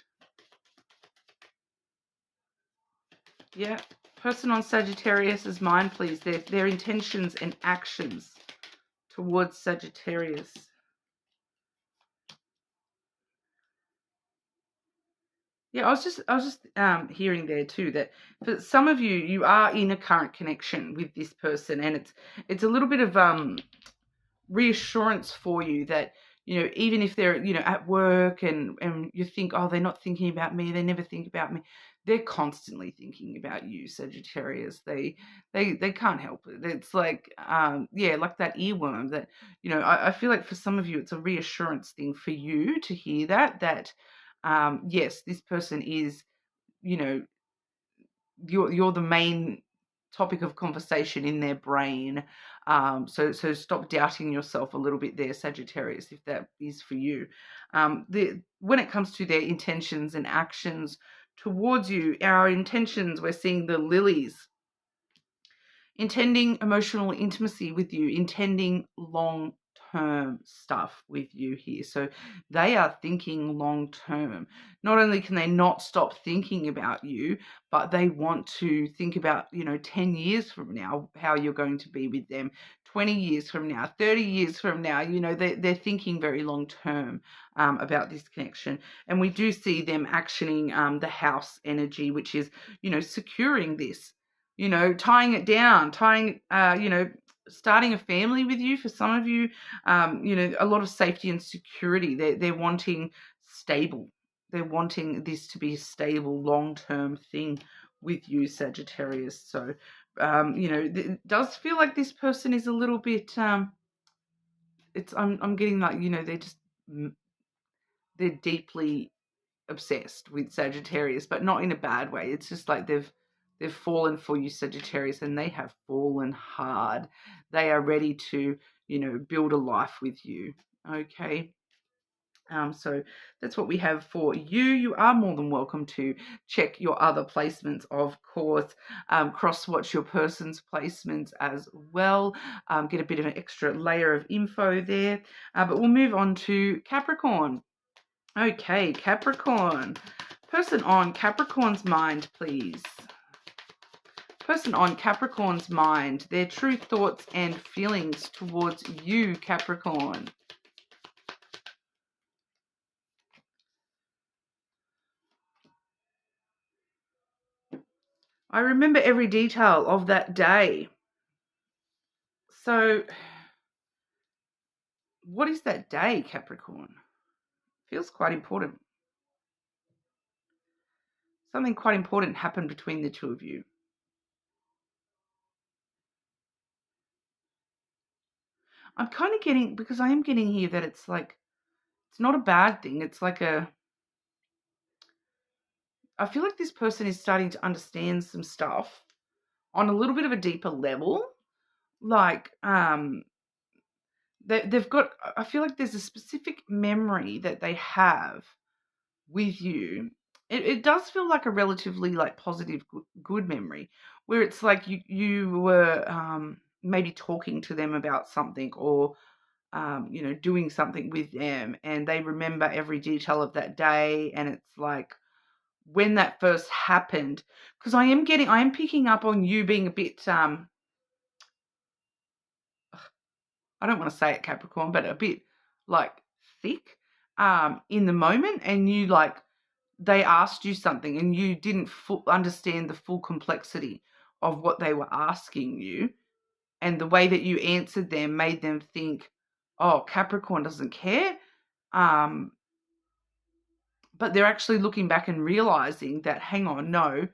Yeah, person on Sagittarius's mind, please. Their intentions and actions towards Sagittarius. Yeah, I was just hearing there too that for some of you, you are in a current connection with this person, and it's a little bit of reassurance for you that even if they're, at work and you think, oh, they're not thinking about me, they never think about me. They're constantly thinking about you, Sagittarius. They can't help it. It's like, like that earworm that, I feel like for some of you, it's a reassurance thing for you to hear that, yes, this person is, you're the main topic of conversation in their brain. So stop doubting yourself a little bit there, Sagittarius, if that is for you. When it comes to their intentions and actions towards you, our intentions, we're seeing the lilies. Intending emotional intimacy with you, intending long-term stuff with you here. So they are thinking long-term. Not only can they not stop thinking about you, but they want to think about, 10 years from now, how you're going to be with them, 20 years from now, 30 years from now. They're thinking very long-term about this connection. And we do see them actioning the house energy, which is, securing this. Tying it down, starting a family with you. For some of you, a lot of safety and security. They're wanting stable. They're wanting this to be a stable, long-term thing with you, Sagittarius. So, it does feel like this person is a little bit. I'm getting like, they're deeply obsessed with Sagittarius, but not in a bad way. It's just like they've fallen for you, Sagittarius, and they have fallen hard. They are ready to, build a life with you. Okay. So that's what we have for you. You are more than welcome to check your other placements, of course. Cross-watch your person's placements as well. Get a bit of an extra layer of info there. But we'll move on to Capricorn. Okay, Capricorn. Person on Capricorn's mind, please. Person on Capricorn's mind, their true thoughts and feelings towards you, Capricorn. I remember every detail of that day. So, what is that day, Capricorn? Feels quite important. Something quite important happened between the two of you. I'm kind of getting, because I am getting here that it's like, it's not a bad thing. It's like I feel like this person is starting to understand some stuff on a little bit of a deeper level. Like, they've got, I feel like there's a specific memory that they have with you. It does feel like a relatively like positive, good memory, where it's like you were maybe talking to them about something, or doing something with them, and they remember every detail of that day. And it's like, when that first happened, because I am picking up on you being a bit I don't want to say it, Capricorn, but a bit like thick in the moment, and you like, they asked you something and you didn't understand the full complexity of what they were asking you, and the way that you answered them made them think, oh, Capricorn doesn't care. But they're actually looking back and realizing that, hang on, no,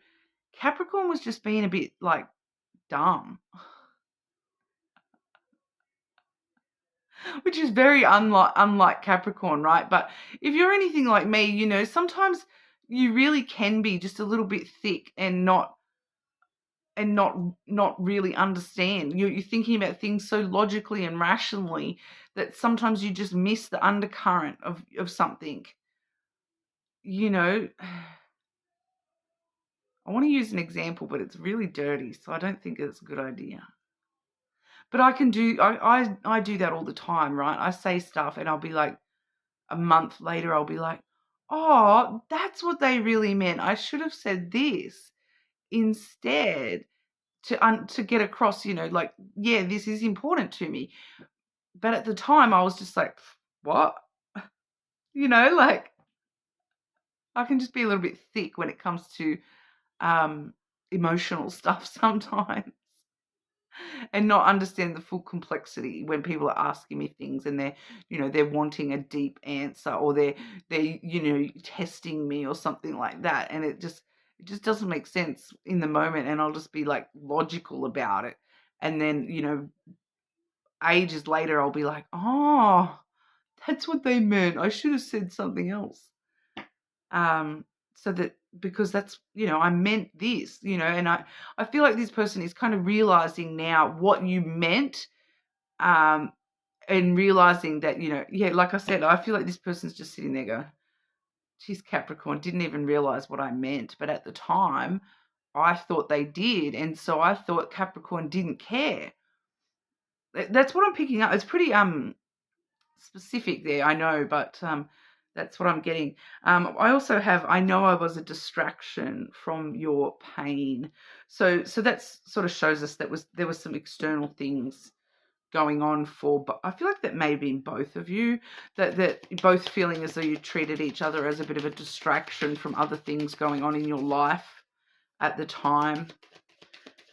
Capricorn was just being a bit like dumb. Which is very unlike Capricorn, right? But if you're anything like me, sometimes you really can be just a little bit thick and not really understand. You're thinking about things so logically and rationally that sometimes you just miss the undercurrent of something. I want to use an example, but it's really dirty, so I don't think it's a good idea. But I do that all the time, right? I say stuff and I'll be like, a month later, I'll be like, oh, that's what they really meant. I should have said this instead, to get across, like, yeah, this is important to me. But at the time, I was just like, what? Like, I can just be a little bit thick when it comes to emotional stuff sometimes. and not understand the full complexity when people are asking me things and they're wanting a deep answer, or they're testing me or something like that, and it just doesn't make sense in the moment, and I'll just be like logical about it, and then ages later I'll be like, oh, that's what they meant, I should have said something else. So that, because that's, I meant this, and I feel like this person is kind of realizing now what you meant, and realizing that, like I said, I feel like this person's just sitting there going, geez, Capricorn didn't even realize what I meant. But at the time, I thought they did. And so I thought Capricorn didn't care. That's what I'm picking up. It's pretty specific there, I know, but that's what I'm getting. I also have, I know I was a distraction from your pain. So that's sort of shows us that there was some external things going on but I feel like that may be in both of you, that both feeling as though you treated each other as a bit of a distraction from other things going on in your life at the time.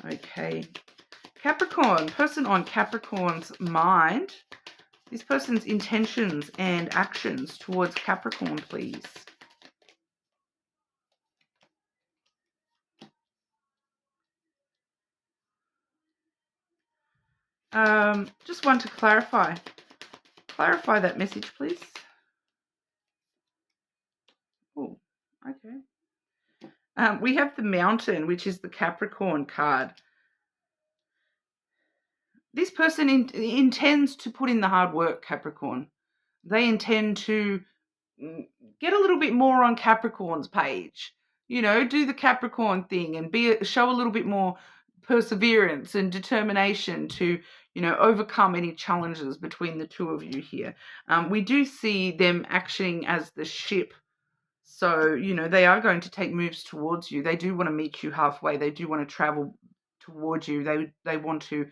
Okay. Capricorn, person on Capricorn's mind. This person's intentions and actions towards Capricorn, please. Just want to clarify that message, please. Oh, okay. We have the Mountain, which is the Capricorn card. This person intends to put in the hard work, Capricorn. They intend to get a little bit more on Capricorn's page. Do the Capricorn thing and show a little bit more perseverance and determination to, overcome any challenges between the two of you here. We do see them acting as the ship. So, they are going to take moves towards you. They do want to meet you halfway. They do want to travel towards you. They want to,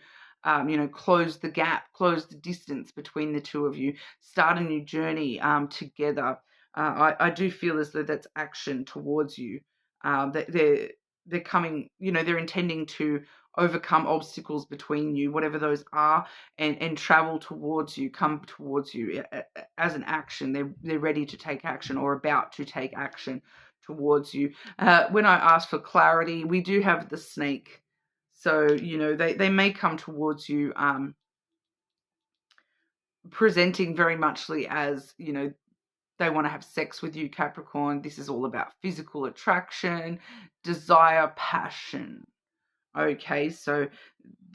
close the gap, close the distance between the two of you, start a new journey together. I do feel as though that's action towards you. That they're coming, they're intending to overcome obstacles between you, whatever those are, and travel towards you, come towards you as an action. They're ready to take action or about to take action towards you. When I ask for clarity, we do have the snake. So, they may come towards you presenting very muchly as, they want to have sex with you, Capricorn. This is all about physical attraction, desire, passion. Okay, so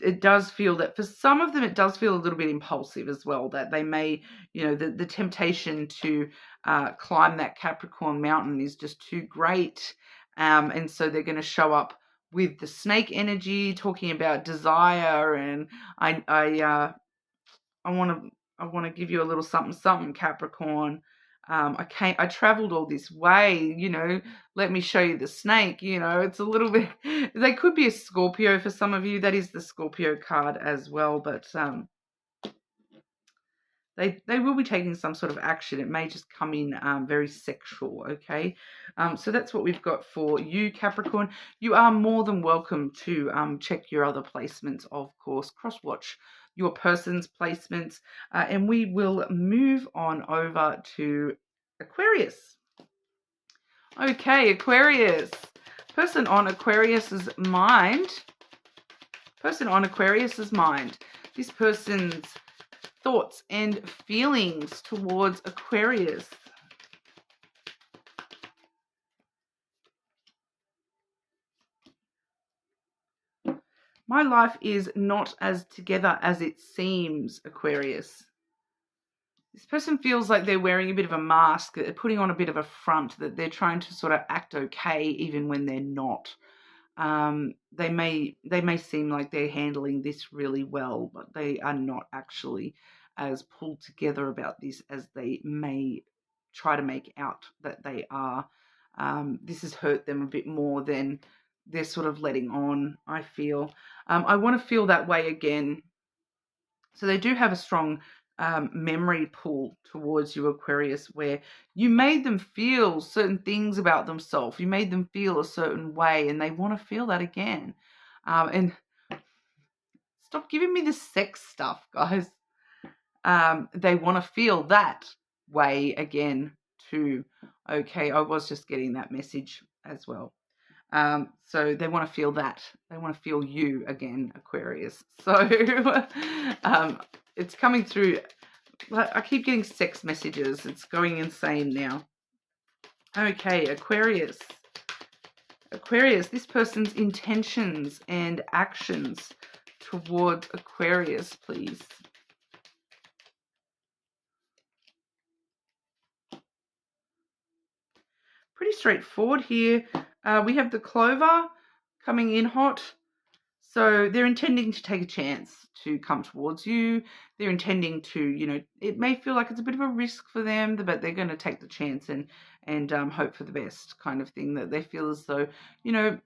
it does feel that for some of them, it does feel a little bit impulsive as well, that they may, the temptation to climb that Capricorn mountain is just too great. And so they're going to show up with the snake energy, talking about desire, and I want to give you a little something, Capricorn. I traveled all this way, let me show you the snake. It's a little bit, they could be a Scorpio for some of you. That is the Scorpio card as well, but they will be taking some sort of action. It may just come in very sexual, okay? So that's what we've got for you, Capricorn. You are more than welcome to check your other placements, of course. Cross-watch your person's placements. And we will move on over to Aquarius. Okay, Aquarius. Person on Aquarius's mind. This person's thoughts and feelings towards Aquarius. My life is not as together as it seems, Aquarius. This person feels like they're wearing a bit of a mask, that they're putting on a bit of a front, that they're trying to sort of act okay even when they're not. They may seem like they're handling this really well, but they are not actually as pulled together about this as they may try to make out that they are. This has hurt them a bit more than they're sort of letting on, I feel. I want to feel that way again. So they do have a strong memory pull towards you, Aquarius, where you made them feel certain things about themselves. You made them feel a certain way, and they want to feel that again. And it's Stop giving me the sex stuff, guys. They want to feel that way again too. Okay, I was just getting that message as well. So they want to feel that. They want to feel you again, Aquarius. So it's coming through. I keep getting sex messages. It's going insane now. Okay, Aquarius. Aquarius, this person's intentions and actions towards Aquarius, please. Pretty straightforward here. We have the clover coming in hot. So they're intending to take a chance to come towards you. They're intending to, you know, it may feel like it's a bit of a risk for them, but they're going to take the chance and hope for the best kind of thing, that they feel as though, you know,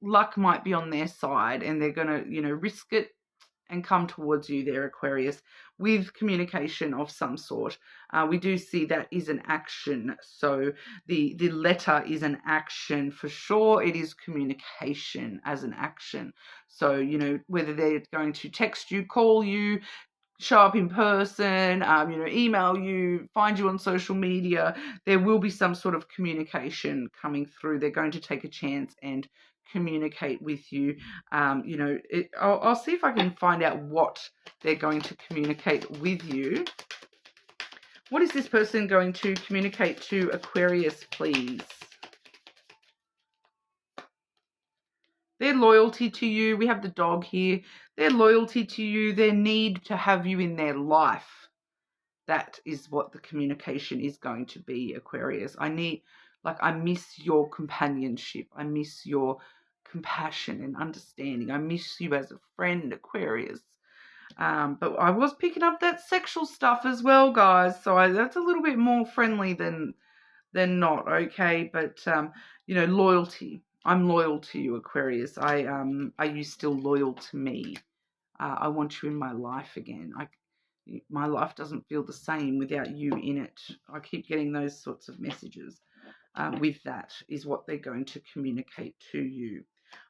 luck might be on their side and they're going to, you know, risk it and come towards you there, Aquarius, with communication of some sort. We do see that is an action. So the letter is an action for sure. It is communication as an action. So, you know, whether they're going to text you, call you, show up in person, you know, email you, find you on social media, there will be some sort of communication coming through. They're going to take a chance and communicate with you. You know, I'll see if I can find out what they're going to communicate with you. What is this person going to communicate to Aquarius, please? Their loyalty to you. We have the dog here. Their loyalty to you, their need to have you in their life. That is what the communication is going to be, Aquarius. I miss your companionship. I miss your compassion and understanding. I miss you as a friend, Aquarius. But I was picking up that sexual stuff as well, guys. So that's a little bit more friendly than not, okay? But, you know, loyalty. I'm loyal to you, Aquarius. Are you still loyal to me? I want you in my life again. My life doesn't feel the same without you in it. I keep getting those sorts of messages. With that is what they're going to communicate to you.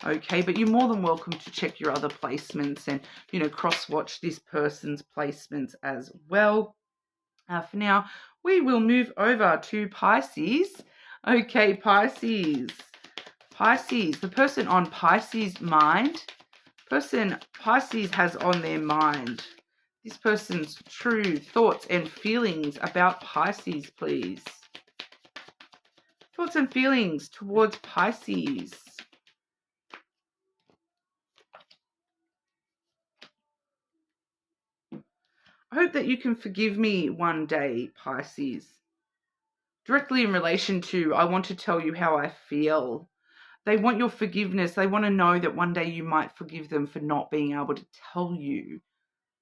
Okay, but you're more than welcome to check your other placements and, you know, cross-watch this person's placements as well. For now, we will move over to Pisces. Okay, Pisces. Pisces, the person on Pisces' mind. Person Pisces has on their mind. This person's true thoughts and feelings about Pisces, please. Thoughts and feelings towards Pisces. I hope that you can forgive me one day, Pisces. Directly in relation to, I want to tell you how I feel. They want your forgiveness. They want to know that one day you might forgive them for not being able to tell you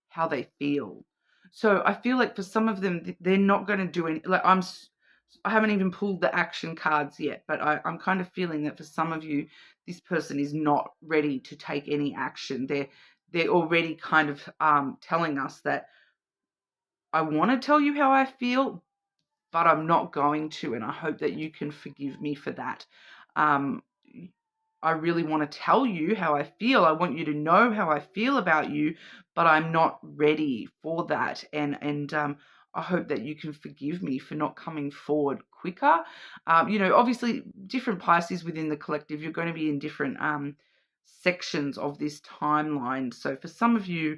how they feel. So I feel like for some of them, they're not going to do any, like I haven't even pulled the action cards yet, but I'm kind of feeling that for some of you, this person is not ready to take any action. They're already kind of telling us that I want to tell you how I feel, but I'm not going to, and I hope that you can forgive me for that. I really want to tell you how I feel. I want you to know how I feel about you, but I'm not ready for that. And I hope that you can forgive me for not coming forward quicker. You know, obviously, different Pisces within the collective, you're going to be in different sections of this timeline. So for some of you,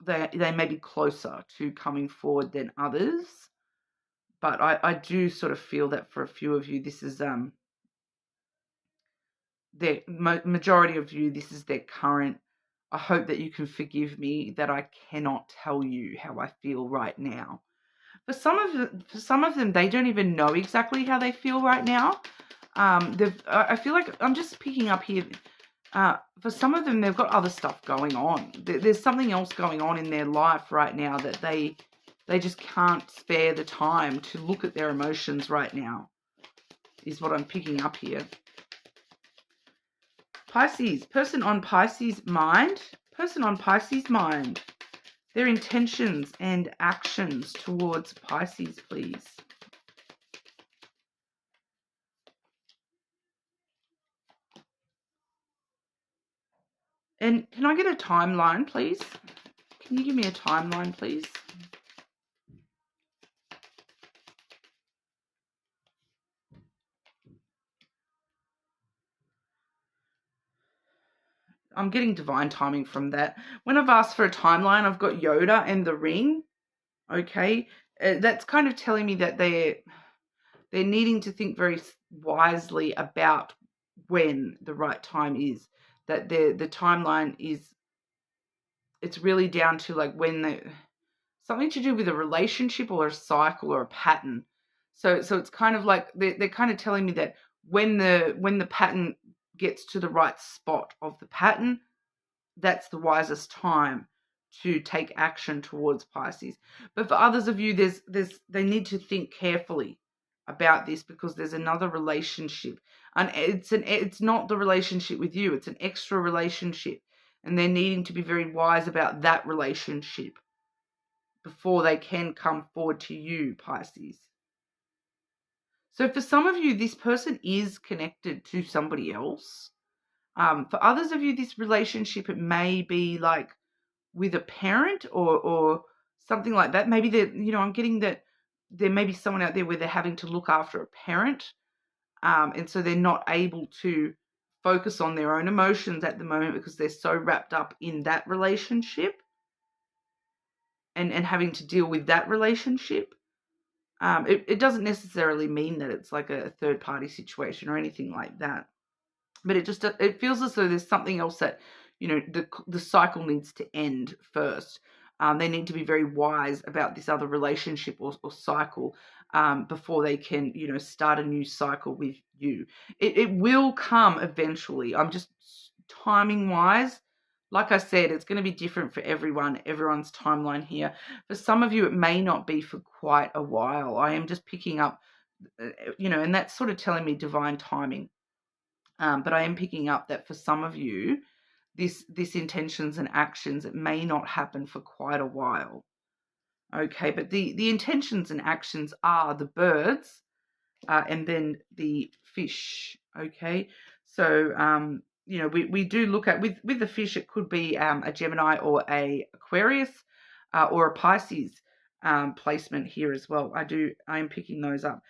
they may be closer to coming forward than others. But I do sort of feel that for a few of you, this is the majority of you, this is their current. I hope that you can forgive me that I cannot tell you how I feel right now. For some of them, they don't even know exactly how they feel right now. I feel like I'm just picking up here. For some of them, they've got other stuff going on. There's something else going on in their life right now that they just can't spare the time to look at their emotions right now, is what I'm picking up here. Pisces, person on Pisces' mind. Person on Pisces' mind. Their intentions and actions towards Pisces, please. And can I get a timeline, please? Can you give me a timeline, please? I'm getting divine timing from that. When I've asked for a timeline, I've got Yoda and the ring. Okay. That's kind of telling me that they're needing to think very wisely about when the right time is. That the timeline is, it's really down to like when something to do with a relationship or a cycle or a pattern. So it's kind of like they're kind of telling me that when the pattern gets to the right spot of the pattern, that's the wisest time to take action towards Pisces. But for others of you, they need to think carefully about this, because there's another relationship, and it's not the relationship with you, it's an extra relationship, and they're needing to be very wise about that relationship before they can come forward to you, Pisces. So for some of you, this person is connected to somebody else. For others of you, this relationship, it may be like with a parent or something like that. Maybe I'm getting that there may be someone out there where they're having to look after a parent, and so they're not able to focus on their own emotions at the moment because they're so wrapped up in that relationship and having to deal with that relationship. It doesn't necessarily mean that it's like a third party situation or anything like that, but it feels as though there's something else that, the cycle needs to end first. They need to be very wise about this other relationship or cycle before they can, start a new cycle with you. It will come eventually. I'm just timing wise. Like I said, it's going to be different for everyone's timeline here. For some of you, it may not be for quite a while. I am just picking up, and that's sort of telling me divine timing. But I am picking up that for some of you, this intentions and actions, it may not happen for quite a while. Okay, but the intentions and actions are the birds and then the fish. Okay, so we do look at with the fish, it could be a Gemini or a Aquarius or a Pisces placement here as well. I am picking those up.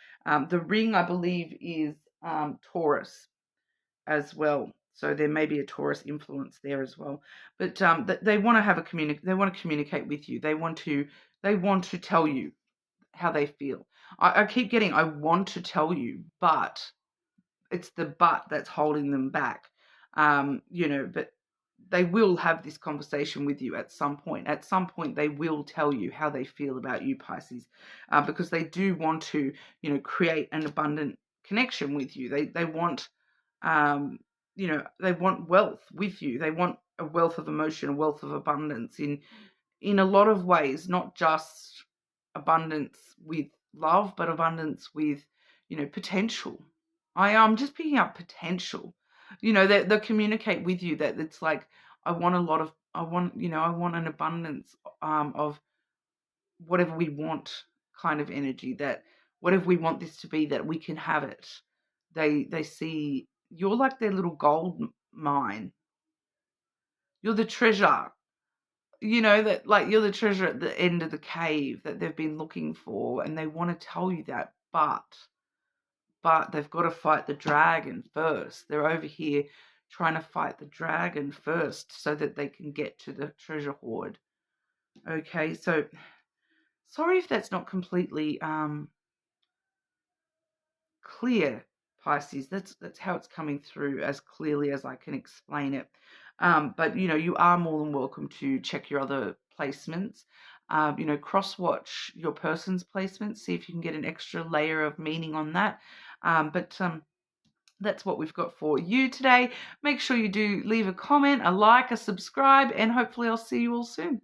The ring, I believe, is Taurus as well. So there may be a Taurus influence there as well. But they want to have they want to communicate with you. They want to tell you how they feel. I keep getting, I want to tell you, but it's the but that's holding them back. But they will have this conversation with you at some point. At some point, they will tell you how they feel about you, Pisces, because they do want to, create an abundant connection with you. They want, they want wealth with you. They want a wealth of emotion, a wealth of abundance in a lot of ways, not just abundance with love, but abundance with, potential. I'm just picking up potential. They'll communicate with you that it's like, I want an abundance of whatever we want kind of energy, that whatever we want this to be, that we can have it. They see you're like their little gold mine. You're the treasure. That like you're the treasure at the end of the cave that they've been looking for, and they want to tell you that, but they've got to fight the dragon first. They're over here trying to fight the dragon first so that they can get to the treasure hoard. Okay, so sorry if that's not completely clear, Pisces. That's how it's coming through as clearly as I can explain it. But you are more than welcome to check your other placements. Cross-watch your person's placements, see if you can get an extra layer of meaning on that. But that's what we've got for you today. Make sure you do leave a comment, a like, a subscribe, and hopefully I'll see you all soon.